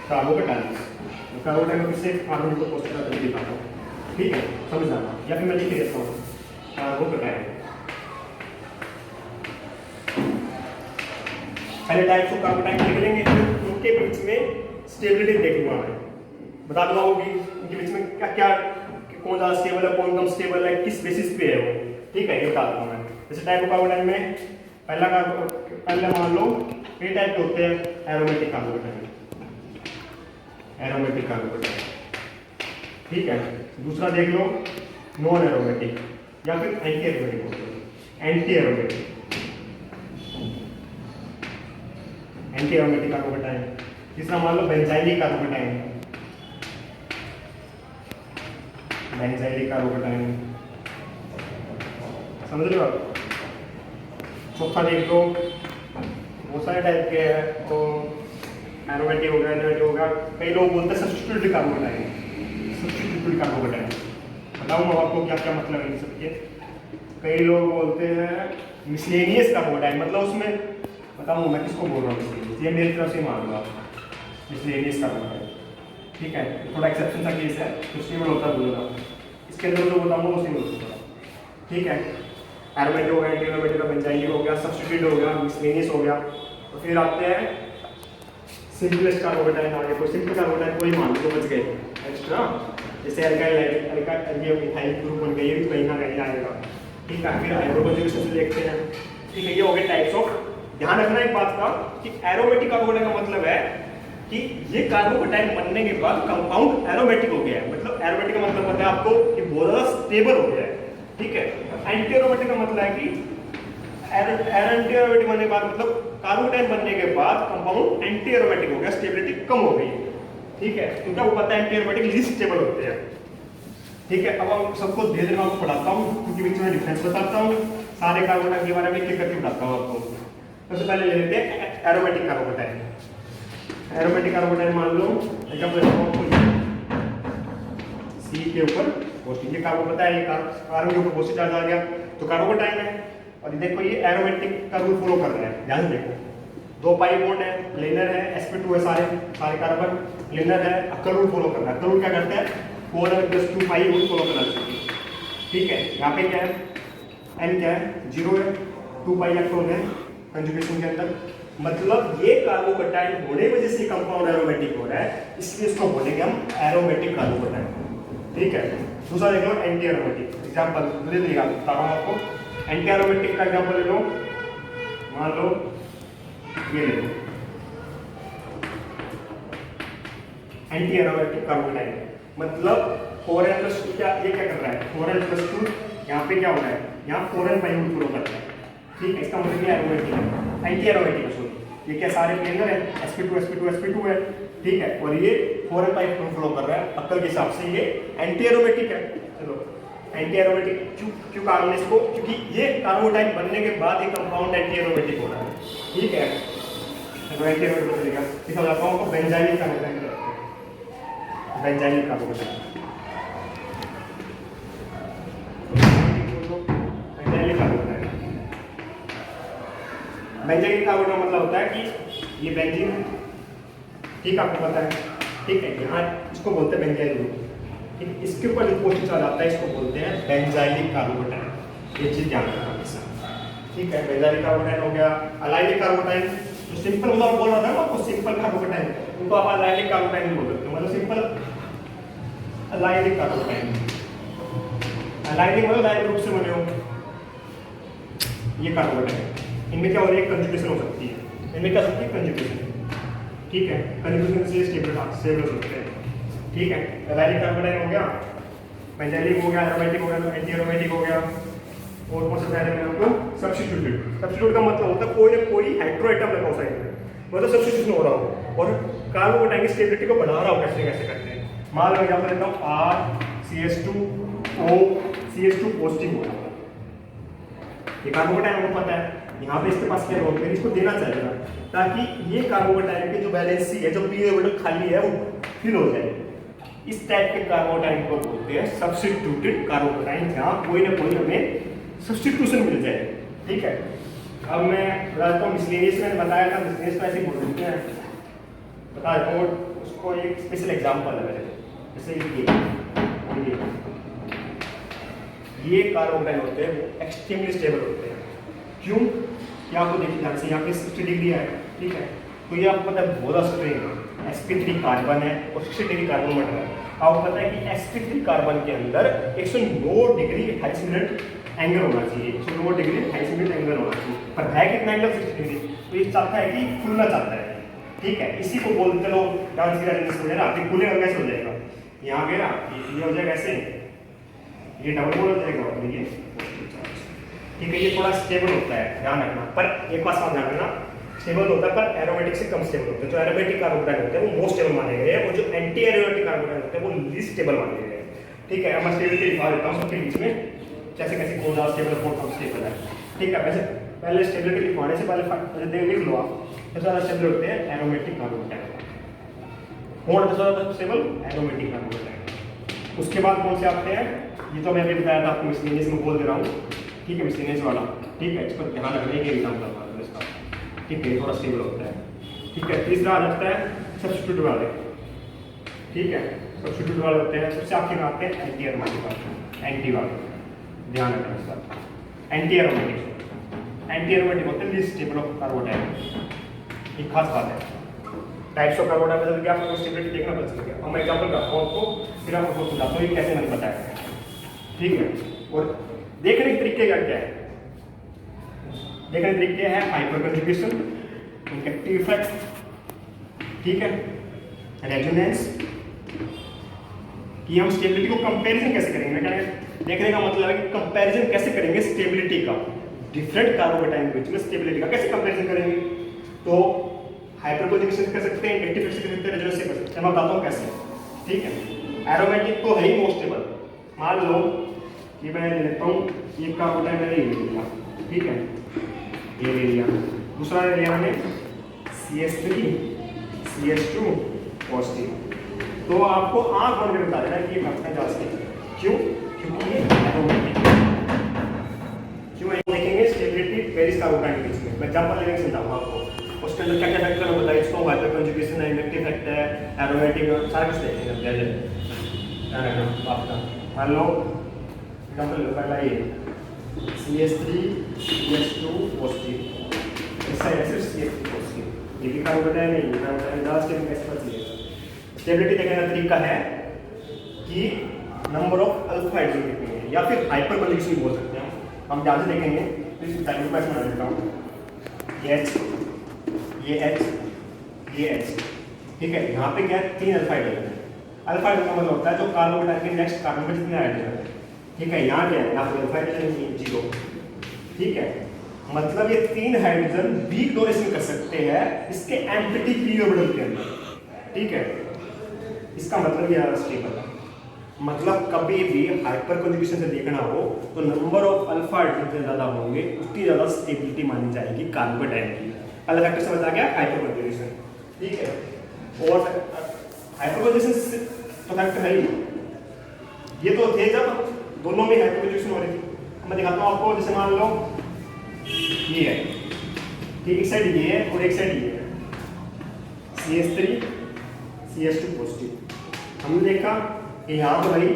A: कार्बोकेटाइन, कार्बोकेटाइन को किससे कार्बन को पॉजिटिव करके दिखाता हूँ, ठीक है, समझ जाना, या फिर मैं लिख देता हूँ कार्बोकेटाइन। पहले टाइप्स ऑफ कार्बोकेटाइन लिख लेंगे, फिर उनके बीच में स्टेबिलिटी देख लूँगा मैं, बता दूंगा वो कि उनके बीच में क्या क्या, कौन ज़्यादा स्टेबल है, कौन कम स्टेबल है, किस बेसिस पे है वो, ठीक है, ये बता दूंगा मैं। जैसे टाइप ऑफ कार्बोकेटाइन में पहले मान लो कई टाइप के होते हैं, एरोमेटिक कार्बोकेटाइन, एरोमेटिक कार्बोकेटाइन, ठीक है। दूसरा देख लो नॉन एरोमेटिक या फिर एंटी एरोमेटिक होते हैं, एंटी एरोमेटिक कार्बोकेटाइन। तीसरा मान लो बेंजाइलिक कार्बोकेटाइन, बेंजाइलिक कार्बोकेटाइन, समझ रहे हो आप। चौथा देख लो, बहुत सारे टाइप के हैं, तो एरोमेटिक हो गया, एरोमेटिक हो गया, कई लोग बोलते हैं सब्स्टिट्यूटिव कार्बोकेटाइन, सब्स्टिट्यूटिव कार्बोकेटाइन, बताऊँ आपको क्या क्या मतलब है इन सबके। कई लोग बोलते हैं मिसलेनियस कार्बोकेटाइन, मतलब उसमें बताऊँ मैं किसको बोल रहा हूँ, ये मेरी तरफ से मान लो मिसलेनियस कार्बोकेटाइन, ठीक है। थोड़ा एक्सेप्शन का केस है, उसमें मैं होता बोलूँगा, इसके अंदर जो बताऊँगा उसी में होता, ठीक है। एरोमेटिक हो गया, एंटी एरोमेटिक का बेंजाइलिक हो गया, सब्स्टिट्यूट हो गया, मिसलेनियस हो गया। तो फिर आते हैं सिंपलेस्ट कार्बोकेटाइन, आगे कोई सिंपल कार्बोकेटाइन कोई मान लो बच गए एक्स्ट्रा, जैसे इथाइल ग्रुप बन गई, तो कहीं ना कहीं आएगा, ठीक है। फिर हाइड्रोजन देखते हैं, ठीक है। ये हो गए टाइप्स ऑफ। ध्यान रखना एक बात का कि एरोमेटिक कार्बोकेटाइन का मतलब है कि ये कार्बोकेटाइन बनने के बाद कंपाउंड एरोमेटिक हो गया है, मतलब एरोमेटिक का मतलब होता है आपको कि बहुत ज़्यादा स्टेबल हो गया है, ठीक है। एंटी एरोमेटिक का मतलब है कि एंटी एरोमेटिक बनने के बाद मतलब कार्बोकेटाइन बनने के बाद कंपाउंड एंटी एरोमेटिक हो गया, स्टेबिलिटी कम हो गई, ठीक है। क्योंकि आपको पता है एंटी एरोमेटिक लीस्ट स्टेबल होते हैं, ठीक है। अब हम सबको धीरे धीरे आपको पढ़ाता हूँ, क्योंकि बीच में डिफरेंस बताता हूँ, सारे कार्बोकेटाइन के बारे में एक एक करके बताता हूँ आपको। सबसे पहले ले लेते हैं एरोमेटिक कार्बोकेटाइन। एरोमेटिक कार्बोटाइल मान लो एग्जांपल सी के ऊपर पॉजिटिव, ये कार्बन पता है, ये कार्बन के ऊपर पॉजिटिव चार्ज आ गया तो कार्बोटाइल है। और ये देखो ये एरोमेटिक का रूल फॉलो कर रहा है, ध्यान से देखो, 2 पाई बॉन्ड है, लिनर है, sp2 है, सारे कार्बन लिनर है, अक्कल रूल फॉलो कर रहा है। अक्कल रूल क्या करता है, 4n+2 पाई रूल फॉलो करना चाहिए, ठीक है। यहाँ पे क्या है, n क्या है 0 है, 2 पाई इलेक्ट्रॉन है कंजुगेशन के अंदर, मतलब ये कार्बोकटाइल होने वजह से कंपाउंड एरोमेटिक हो रहा है, इसलिए इसको बोलेंगे हम एरोमेटिक कार्बोकटाइल, ठीक है। दूसरा देख लो एंटी एरोमेटिक, एग्जांपल धीरे धीरे बता रहा हूँ आपको। एंटी एरोमेटिक का एग्जांपल ले लो, मान लो ये ले लो एंटी एरोमेटिक कार्बोकटाइल, मतलब 4n+2 क्या ये क्या कर रहा है, 4n+2 यहाँ पे क्या हो रहा है, यहाँ 4n पाई रूल फॉलो कर रहा है, ठीक है। इसका मतलब क्या एरोमेटिक है, एंटी एरोमेटिक है, सॉरी ये क्या सारे प्लेनर है, sp2 है, ठीक है। और ये 4n पाई रूल फॉलो कर रहा है, अक्कल के हिसाब से ये एंटी एरोमेटिक है। चलो एंटी एरोमेटिक क्यों कहा हमने इसको, क्योंकि ये कार्बोटाइल बनने के बाद ये कंपाउंड एंटी एरोमेटिक हो रहा है, ठीक है। तो एंटी एरोमेटिक बनेगा, इस कंपाउंड को बेंजाइलिक कार्बोटाइल कहते हैं, बेंजाइलिक कार्बोटाइल, बेंजाइलिक कार्बोटाइल। बेंजीन कार्बोटाइल मतलब होता है कि ये बेंजीन, ठीक आपको पता है, ठीक है, यहाँ इसको बोलते हैं बेंजाइल ग्रुप, ठीक, इसके ऊपर जो पॉजिटिव चार्ज आता है इसको बोलते हैं बेंजाइलिक कार्बोटाइल, ये चीज ध्यान रखना हमेशा, ठीक है। बेंजाइलिक कार्बोटाइल हो गया। अलाइलिक कार्बोटाइल जो सिंपल मतलब बोल रहा था ना आपको, सिंपल कार्बोटाइल, उनको आप अलाइलिक कार्बोटाइल बोल सकते हो, मतलब सिंपल अलाइलिक कार्बोटाइल। अलाइलिक मतलब लाइक ग्रुप से बने हो ये कार्बोटाइल, इनमें क्या हो रही है, कंजुगेशन हो सकती है, इनमें क्या सकती है, कंजुगेशन, ठीक है। कंजुगेशन से स्टेबल हो सकते हैं, ठीक है। एलाइलिक कार्बोटाइल हो गया, बेंजाइलिक हो गया, एरोमेटिक हो गया, एंटी एरोमेटिक हो गया, और कौन सा पहले मैंने आपको सब्स्टिट्यूटेड। सब्स्टिट्यूट का मतलब होता है कोई ना कोई हाइड्रो आइटम रखा हो साइड में, मतलब सब्स्टिट्यूशन हो रहा हो और कार्बोटाइल की स्टेबिलिटी को बढ़ा रहा हो, कैसे कैसे करते हैं। मान लो एग्जांपल लेता हूँ, R CH2O पॉजिटिव हो रहा है, ये कार्बोटाइल हमको पता है, यहाँ पे इसके पास क्या रोल है, इसको देना चाहिए ताकि ये कार्बोटाइल के जो बैलेंसी है, जो पी ऑर्बिटल खाली है, वो फिल हो जाए। इस टाइप के कार्बोटाइल को बोलते हैं सब्स्टिट्यूटेड कार्बोटाइल, जहाँ कोई ना कोई हमें सब्स्टिट्यूशन मिल जाए, ठीक है। अब मैं बता देता हूँ, मिसलेनियस मैंने बताया था, मिसलेनियस को ऐसे बोल देते हैं, बता देता हूँ उसको, एक स्पेशल एग्जाम्पल है मेरे, जैसे ये कार्बोटाइल होते हैं वो एक्सट्रीमली स्टेबल होते हैं, क्यों, क्या आपको देखिए ध्यान से, यहाँ पे 60 डिग्री है, ठीक है, तो ये आपको पता है बहुत स्ट्रेन sp3 कार्बन है और 60 डिग्री कार्बन बन रहा है। आपको पता है कि sp3 कार्बन के अंदर 109 डिग्री 28 मिनट एंगल होना चाहिए, 109 डिग्री 28 मिनट एंगल होना चाहिए, पर है कितना एंगल, 60 डिग्री, तो ये चाहता है कि खुलना चाहता है, ठीक है। इसी को बोलते लोग डांस की रेजिस्टेंस हो जाएगा, फिर खुलेगा कैसे हो जाएगा, यहाँ गया ये हो जाएगा ऐसे, ये डबल बोल हो जाएगा, देखिए, ठीक है। ये थोड़ा स्टेबल होता है, ध्यान रखना, पर एक बात ध्यान रखना, स्टेबल होता है पर एरोमेटिक से कम स्टेबल होता है। जो एरोमेटिक कार्बोटाइल होते हैं वो मोस्ट स्टेबल माने गए हैं, और जो एंटी एरोमेटिक कार्बोटाइल होते हैं वो लीस्ट स्टेबल माने गए हैं, ठीक है। मैं स्टेबिलिटी दिखा देता हूँ सबके बीच में, कैसे कैसे कौन सा स्टेबल कौन कम स्टेबल है, ठीक है। वैसे पहले स्टेबिलिटी लिखवाने से पहले लिख लो आप, सबसे ज़्यादा स्टेबल होते हैं एरोमेटिक कार्बोटाइल, और सबसे ज़्यादा स्टेबल एरोमेटिक कार्बोटाइल। उसके बाद कौन से आते हैं, ये तो मैं अभी बताया था आपको, मिसलेनियस में बोल दे रहा हूँ, ठीक है, मिसलेनियस वाला, ठीक है, इस पर ध्यान रखने के एग्जाम्पल मान लो इसका, ठीक है, थोड़ा स्टेबल होता है, ठीक है। तीसरा आ जाता है सब्स्टिट्यूट वाले, ठीक है, सब्स्टिट्यूट वाले होते हैं। सबसे आखिर में आते हैं एंटी एरोमेटिक वाले, एंटी वाले, ध्यान रखना इसका, एंटी एरोमेटिक होते हैं लीस्ट स्टेबल ऑफ कार्बोटाइल, एक खास बात है। टाइप्स ऑफ कार्बोटाइल बदल गया, आपको स्टेबिलिटी देखना पड़ सकता है, और मैं एग्जाम्पल करता हूँ आपको, फिर आपको समझाता हूँ ये कैसे मैंने बताया, ठीक है। और देखने के तरीके क्या क्या है, देखने के तरीके हैं हाइपर कंजुगेशन, इंडक्टिव इफेक्ट, ठीक है, रेजोनेंस, कि हम स्टेबिलिटी को कंपैरिजन कैसे करेंगे, देखने का मतलब है कि कंपैरिजन कैसे करेंगे स्टेबिलिटी का, डिफरेंट कार्बोटाइल के बीच में स्टेबिलिटी का कैसे कंपैरिजन करेंगे। तो हाइपर कंजुगेशन कर सकते हैं, इंडक्टिव इफेक्ट कर सकते हैं, रेजोनेंस से कर सकते हैं, मैं बताता हूँ कैसे, ठीक है। एरोमेटिक तो है ही मोस्ट स्टेबल, मान लो कि मैं ले लेता हूँ ये कार्बोटाइल मैंने ये ले लिया, ठीक है, ये ले लिया, दूसरा ले लिया मैंने CH3 CH2 पॉजिटिव। तो आपको आंख बंद करके बता देना कि ये कब जा सकते, क्यों? क्योंकि ये एरोमेटिक। क्यों देखेंगे स्टेबिलिटी पेरिस कार्बोटाइन के बीच में। मैं एग्जांपल लेके समझाऊंगा आपको, उसके अंदर क्या क्या फैक्टर है बताइए। इसको हाइपर कंजुगेशन है, इंडक्टिव फैक्टर है, एरोमेटिक, सारा कुछ देखेंगे। ध्यान रखना आपका। मान लो एग्जांपल लो, पहला ये CH3 CH2 पॉजिटिव, इस साइड से CH2 पॉजिटिव। ये भी कार्बोटाइन है, ये कार्बोटाइन लास्ट में कैसे पता चलेगा? स्टेबिलिटी देखने का तरीका है कि नंबर ऑफ अल्फा हाइड्रोजन कितने हैं, या फिर हाइपर कंजुगेशन बोल सकते हैं। हम ध्यान से देखेंगे, इस टाइम पर बना देता हूँ, ये H, ये H, ये H, ठीक है। यहाँ पे क्या है, 3 अल्फा हाइड्रोजन है। अल्फा हाइड्रोजन का मतलब होता है जो कार्बन के नेक्स्ट कार्बन में जितने हाइड्रोजन है, ठीक है। यहाँ क्या है, यहाँ पे अल्फा हाइड्रोजन 0, ठीक है। मतलब ये 3 हाइड्रोजन वीक डोनेशन कर सकते हैं इसके एम्प्टी पी ऑर्बिटल के अंदर, ठीक है। इसका मतलब ये स्टेबल है। मतलब कभी भी हाइपर कंजुगेशन से देखना हो तो नंबर ऑफ अल्फा हाइड्रोजन ज्यादा होंगे, उतनी ज्यादा स्टेबिलिटी मानी जाएगी कार्बोटाइन की। अलग फैक्टर समझ आ गया, हाइपर कंजुगेशन, ठीक है। और हाइपर कंजुगेशन तो फैक्टर है ही, ये तो थे जब दोनों में हाइपर कंजुगेशन हो रही थी। मैं दिखाता हूँ आपको, जैसे मान लो ये है, ठीक, एक साइड ये है और एक साइड ये है, CH3 CH2 पॉजिटिव। हमने देखा कि यहाँ पर भाई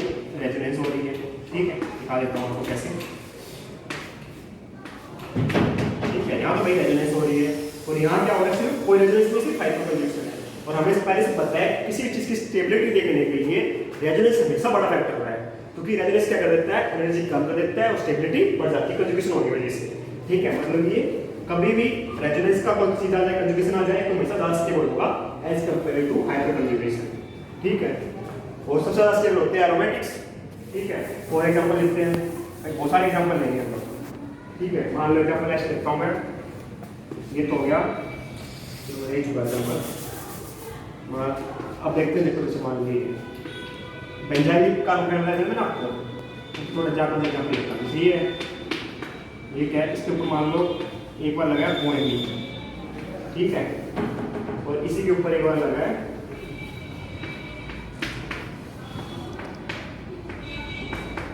A: रेजोनेंस हो रही है, ठीक है। दिखा देता हूँ आपको कैसे, ठीक है। यहाँ पर भाई रेजोनेंस हो रही है और यहाँ क्या हो रहा है, सिर्फ कोई रेजोनेंस नहीं, सिर्फ हाइपर कंजुगेशन है। और हमें पहले से पता है किसी भी चीज की स्टेबिलिटी देखने के लिए रेजोनेंस हमेशा बड़ा फैक्टर होता है, क्योंकि रेजोनेंस क्या कर देता है, एनर्जी कम कर देता है और स्टेबिलिटी बढ़ जाती है कंजुगेशन होने की वजह से, ठीक है। मतलब ये कभी भी रेजोनेंस का कोई चीज आ जाए, कंजुगेशन आ जाए तो हमेशा ज्यादा स्टेबल होगा as compare to hyper conjugation, ठीक है। और सबसे ज्यादा स्टेबल होते हैं एरोमेटिक्स, ठीक है। और एग्जांपल लेते हैं, बहुत सारे एग्जांपल लेंगे हम लोग, ठीक है। मान लो एग्जांपल ऐसे लेता हूं मैं, ये तो हो गया, तो यही चुका एग्जांपल। अब देखते हैं, देखो मान लीजिए बेंजाइलिक कार्बोनाइल में ना आपको थोड़ा ज्यादा एग्जांपल लेता हूं। ये है, ये क्या है, इसके ऊपर मान लो एक बार लगाया ONB, ठीक है। और इसी के ऊपर एक बार लगाया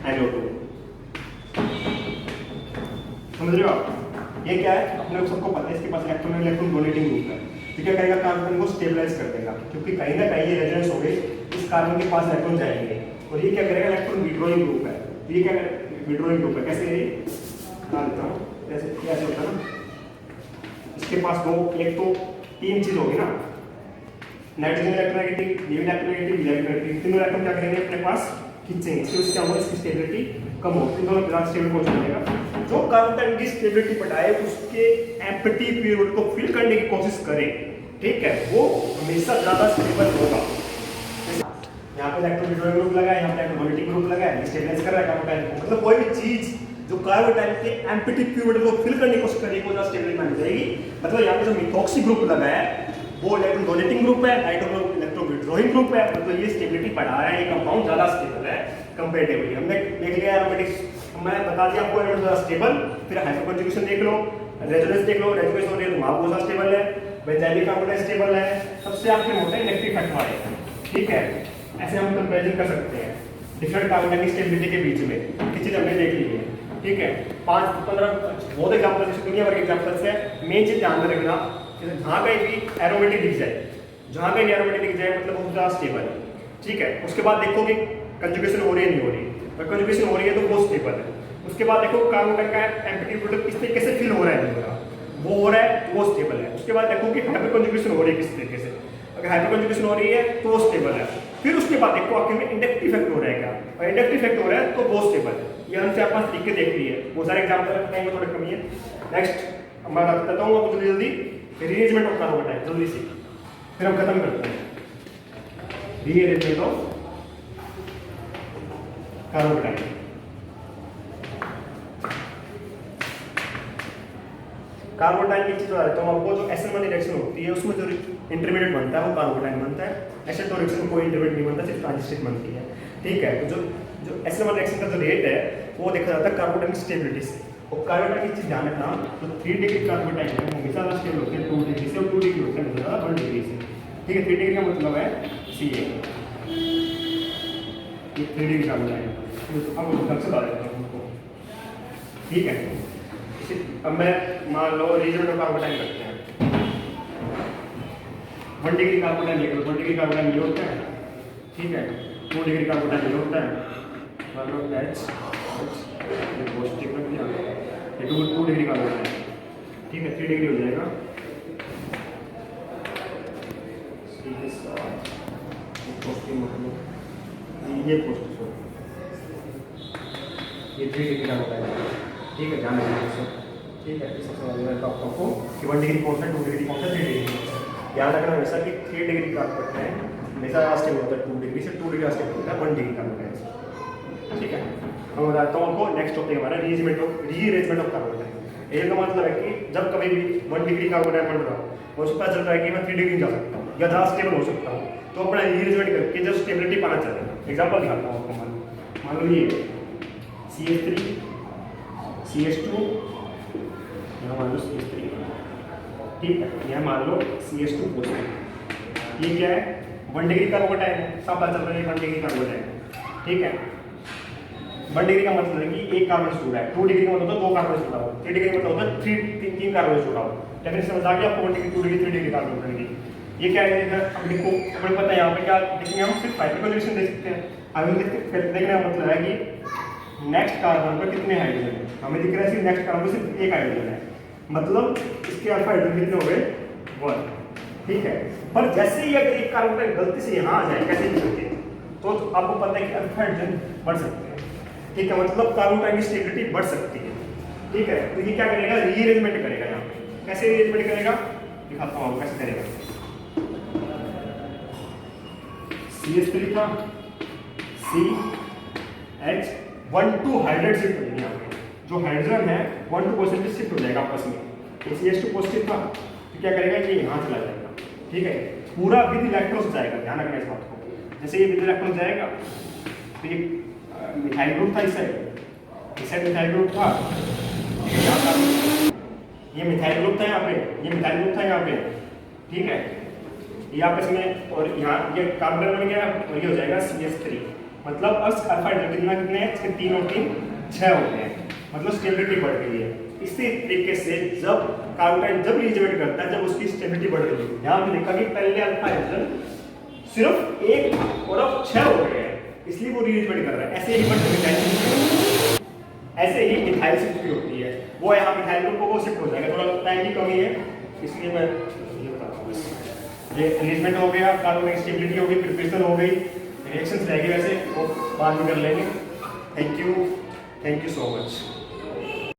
A: NO2, समझ रहे हो आप? ये क्या है, अपने लोग सबको पता है, इसके पास इलेक्ट्रॉन डोनेटिंग ग्रुप है। तो क्या करेगा, कार्बन को स्टेबलाइज कर देगा, क्योंकि कहीं ना कहीं ये रेजोनेंस हो गई, इस कार्बन के पास इलेक्ट्रॉन जाएंगे। और ये क्या करेगा, इलेक्ट्रॉन विड्रॉइंग ग्रुप है। ये क्या विड्रॉइंग ग्रुप है, कैसे ये बता देता हूँ, ऐसे होता है ना, इसके पास दो, एक तो 3 चीज होगी ना, नाइट्रोजन इलेक्ट्रोनेगेटिव, ये इलेक्ट्रोनेगेटिव, इलेक्ट्रोनेगेटिव, तीनों इलेक्ट्रॉन क्या करेंगे अपने पास खींचेंगे, इससे उसका होगा, इसकी स्टेबिलिटी कम होगी, इन दोनों ज्यादा स्टेबल पहुंच जाएगा। जो कार्बन की स्टेबिलिटी बढ़ाए उसके एम्प्टी पीरियड को फिल करने की कोशिश करे, ठीक है, वो हमेशा ज्यादा स्टेबल होगा। यहाँ पे इलेक्ट्रॉन विड्रॉइंग ग्रुप लगा है, यहाँ पे इलेक्ट्रोनेगेटिव ग्रुप लगा है, स्टेबलाइज कर रहा है कार्बन को। मतलब कोई भी चीज जो कार्बन के एम्प्टी पीरियड को फिल करने की कोशिश करेगी वो ज्यादा स्टेबल मानी जाएगी। मतलब यहाँ पे जो मिथॉक्सी ग्रुप लगा है वो इलेक्ट्रॉन डोनेटिंग ग्रुप है, हाइड्रो इलेक्ट्रॉन विड्रॉइंग ग्रुप है, मतलब ये स्टेबिलिटी बढ़ा रहा है, ये कंपाउंड ज्यादा स्टेबल है कंपैरेटिवली। हमने देख लिया एरोमेटिक्स, मैं बता दिया आपको एरोमेटिक्स ज्यादा स्टेबल, फिर हाइपर कंजुगेशन देख लो, रेजोनेंस देख लो, रेजोनेंस हो रही है तो वहां बहुत स्टेबल है, बेंजाइलिक कार्बोनाइल स्टेबल है, सबसे आपके होते हैं इलेक्ट्रिक फैक्टर वाले, ठीक है। ऐसे हम कंपैरिजन कर सकते हैं डिफरेंट कार्बन की स्टेबिलिटी के बीच में, किस चीज हमने देख ली है, ठीक है। 5-15 बहुत एग्जांपल, दुनिया भर के एग्जांपल्स है। मेन चीज ध्यान में रखना, जहाँ कहीं भी एरोमेटिक दिख जाए, जहाँ कहीं एरोमेटिक दिख जाए मतलब वो ज्यादा स्टेबल है, ठीक है। उसके बाद देखो कि कंजुगेशन हो रही है नहीं हो रही, अगर कंजुगेशन हो रही है तो वो स्टेबल है। उसके बाद देखो कार्बन का एम्प्टी प्रोडक्ट किस तरीके से फिल हो रहा है, नहीं हो रहा, वो हो रहा है वो स्टेबल है। उसके बाद देखो कि हाइपर कंजुगेशन हो रही है किस तरीके से, अगर हाइपर कंजुगेशन हो रही है तो वो स्टेबल है। फिर उसके बाद देखो आखिर में इंडक्टिव इफेक्ट हो रहा है क्या, और इंडक्टिव इफेक्ट हो रहा है तो वो स्टेबल है। ये हमसे आप 5 तरीके देख लिए, बहुत सारे एग्जांपल रखेंगे, थोड़ी कमी है। नेक्स्ट मैं बताता हूँ आपको जल्दी रीअरेंजमेंट ऑफ कार्बोटाइल जल्दी से, फिर हम खत्म करते हैं। रीअरेंजमेंट ऑफ कार्बोटाइल, कार्बोटाइल की चीज बता देता हूँ आपको। जो SN1 रिएक्शन होती है उसमें जो इंटरमीडिएट बनता है वो कार्बोटाइल बनता है। SN2 रिएक्शन में कोई इंटरमीडिएट नहीं बनता, सिर्फ ट्रांजिस्टेट बनती है, ठीक है। तो जो SN1 रिएक्शन का जो रेट है वो देखा जाता है कार्बोटाइल की स्टेबिलिटी से। और कार्बोटाइल की चीज ध्यान रखना, तो 3 डिग्री कार्बोटाइल है वो हमेशा स्टेबल होते हैं 2 डिग्री से, और 2 डिग्री होते हैं ज़्यादा 1 डिग्री से, ठीक है, 3 डिग्री का मतलब है सी ए, ये 3 डिग्री का बनाएगा। अब ढंग से बता देता हूँ आपको, ठीक है। अब मैं मान लो रीजन ऑफ कार्बन टाइम करते हैं, 1 डिग्री कार्बन टाइम लिख लो, 1 डिग्री कार्बन टाइम ये होता है, ठीक है। 2 डिग्री कार्बन टाइम ये होता है, मान लो एच ये पॉजिटिव रख दिया, ये 2 डिग्री कार्बन टाइम, ठीक है। 3 डिग्री हो जाएगा, ये पॉजिटिव, ये 3 डिग्री कार्बन टाइम, ठीक है। ध्यान रखना, ठीक है। इससे समझ में आता है आपको कि 1 डिग्री कौन सा, 2 डिग्री कौन सा, 3 डिग्री कौन सा। याद रखना हमेशा कि 3 डिग्री कार्बन टाइम हमेशा स्टेबल होता है 2 डिग्री से, 2 डिग्री स्टेबल होता है 1 डिग्री कार्बन टाइम से, ठीक है। मैं बताता हूँ आपको नेक्स्ट टॉपिक हमारा रीअरेंजमेंट ऑफ कार्बन टाइम। ये का मतलब है कि जब कभी भी 1 डिग्री कार्बन टाइम बढ़ रहा हो, उसको पता चल रहा है कि मैं 3 डिग्री जा सकता हूँ या ज़्यादा स्टेबल हो सकता हूँ, तो अपना रीअरेंजमेंट करके जब स्टेबिलिटी पाना चाहिए। एग्जाम्पल दिखाता हूँ आपको, मान लो ये CH3 CH2, यहाँ मान लो CH3, ठीक है। यहाँ मान लो CH2 पॉजिटिव, ये क्या है 1 डिग्री कार्बन टाइम है, सब पता चल रहा है 1 डिग्री कार्बन टाइम, ठीक है। 1 डिग्री का मतलब है कि एक कार्बन जुड़ा है, 2 डिग्री का मतलब 2 कार्बन जुड़ा हो, 3 डिग्री का मतलब होता है 3 कार्बन जुड़ा हो। डेफिनेशन समझ आ गया आपको, 1 डिग्री 2 डिग्री 3 डिग्री कार्बन जुड़ेगी। ये क्या है इधर, अब देखो हमें पता है यहाँ पे क्या देखेंगे, हम सिर्फ हाइड्रोजन दे सकते हैं। हमें देखने का मतलब है कि नेक्स्ट कार्बन पर कितने हाइड्रोजन है, हमें दिख रहा है सिर्फ नेक्स्ट कार्बन पर सिर्फ एक हाइड्रोजन है, मतलब इसके अल्फा हाइड्रोजन कितने हो गए 1, ठीक है। पर जैसे ही अगर एक कार्बन पर गलती से यहाँ आ जाए, कैसे भी करके, तो आपको पता है कि अल्फा हाइड्रोजन बढ़ सकते हैं, ठीक है। मतलब कार्बन टाइम की स्टेबिलिटी बढ़ सकती है, ठीक है। तो ये क्या करेगा, रीअरेंजमेंट करेगा। यहाँ पे कैसे रीअरेंजमेंट करेगा दिखाता हूँ आपको कैसे करेगा। CH3 था, CH 1 2 हाइड्रेट शिफ्ट हो यहाँ पे, जो हाइड्रोजन है 1 2 परसेंट शिफ्ट हो जाएगा आपस में। CH2 पॉजिटिव था, तो क्या करेगा कि यहाँ चला जाएगा, ठीक है। पूरा विद इलेक्ट्रॉन जाएगा, ध्यान रखना इस बात को। जैसे ये विद इलेक्ट्रॉन जाएगा, तो ये मिथाइल ग्रुप था, इस साइड मिथाइल ग्रुप था, ये मिथाइल ग्रुप था यहाँ पे, ये मिथाइल ग्रुप था यहाँ पे, ठीक है। ये आपस में, और यहाँ ये कार्बन बन गया और ये हो जाएगा CH3, मतलब अब अल्फा हाइड्रोजन कितने हैं, इसके 3 और 3 6 होते हैं, मतलब स्टेबिलिटी बढ़ गई है। इसी तरीके से जब कार्बन जब रीअरेंजमेंट करता है, जब उसकी स्टेबिलिटी बढ़ रही है, यहाँ पे देखा कि पहले अल्फा हाइड्रोजन सिर्फ 1 और अब 6 हो गए हैं, इसलिए वो रीअरेंजमेंट कर रहा है। ऐसे ही मिथाइल शिफ्ट भी होती है, वो यहाँ मिथाइल ग्रुप को वो शिफ्ट हो जाएगा, थोड़ा टाइम की कमी है, इसलिए मैं ये बताता हूँ। ये अरेंजमेंट हो गया, कार्बन की स्टेबिलिटी हो गई, प्रिपरेशन हो गई, रिएक्शंस रह गए, वैसे वो बाद में कर लेंगे। Thank you so much.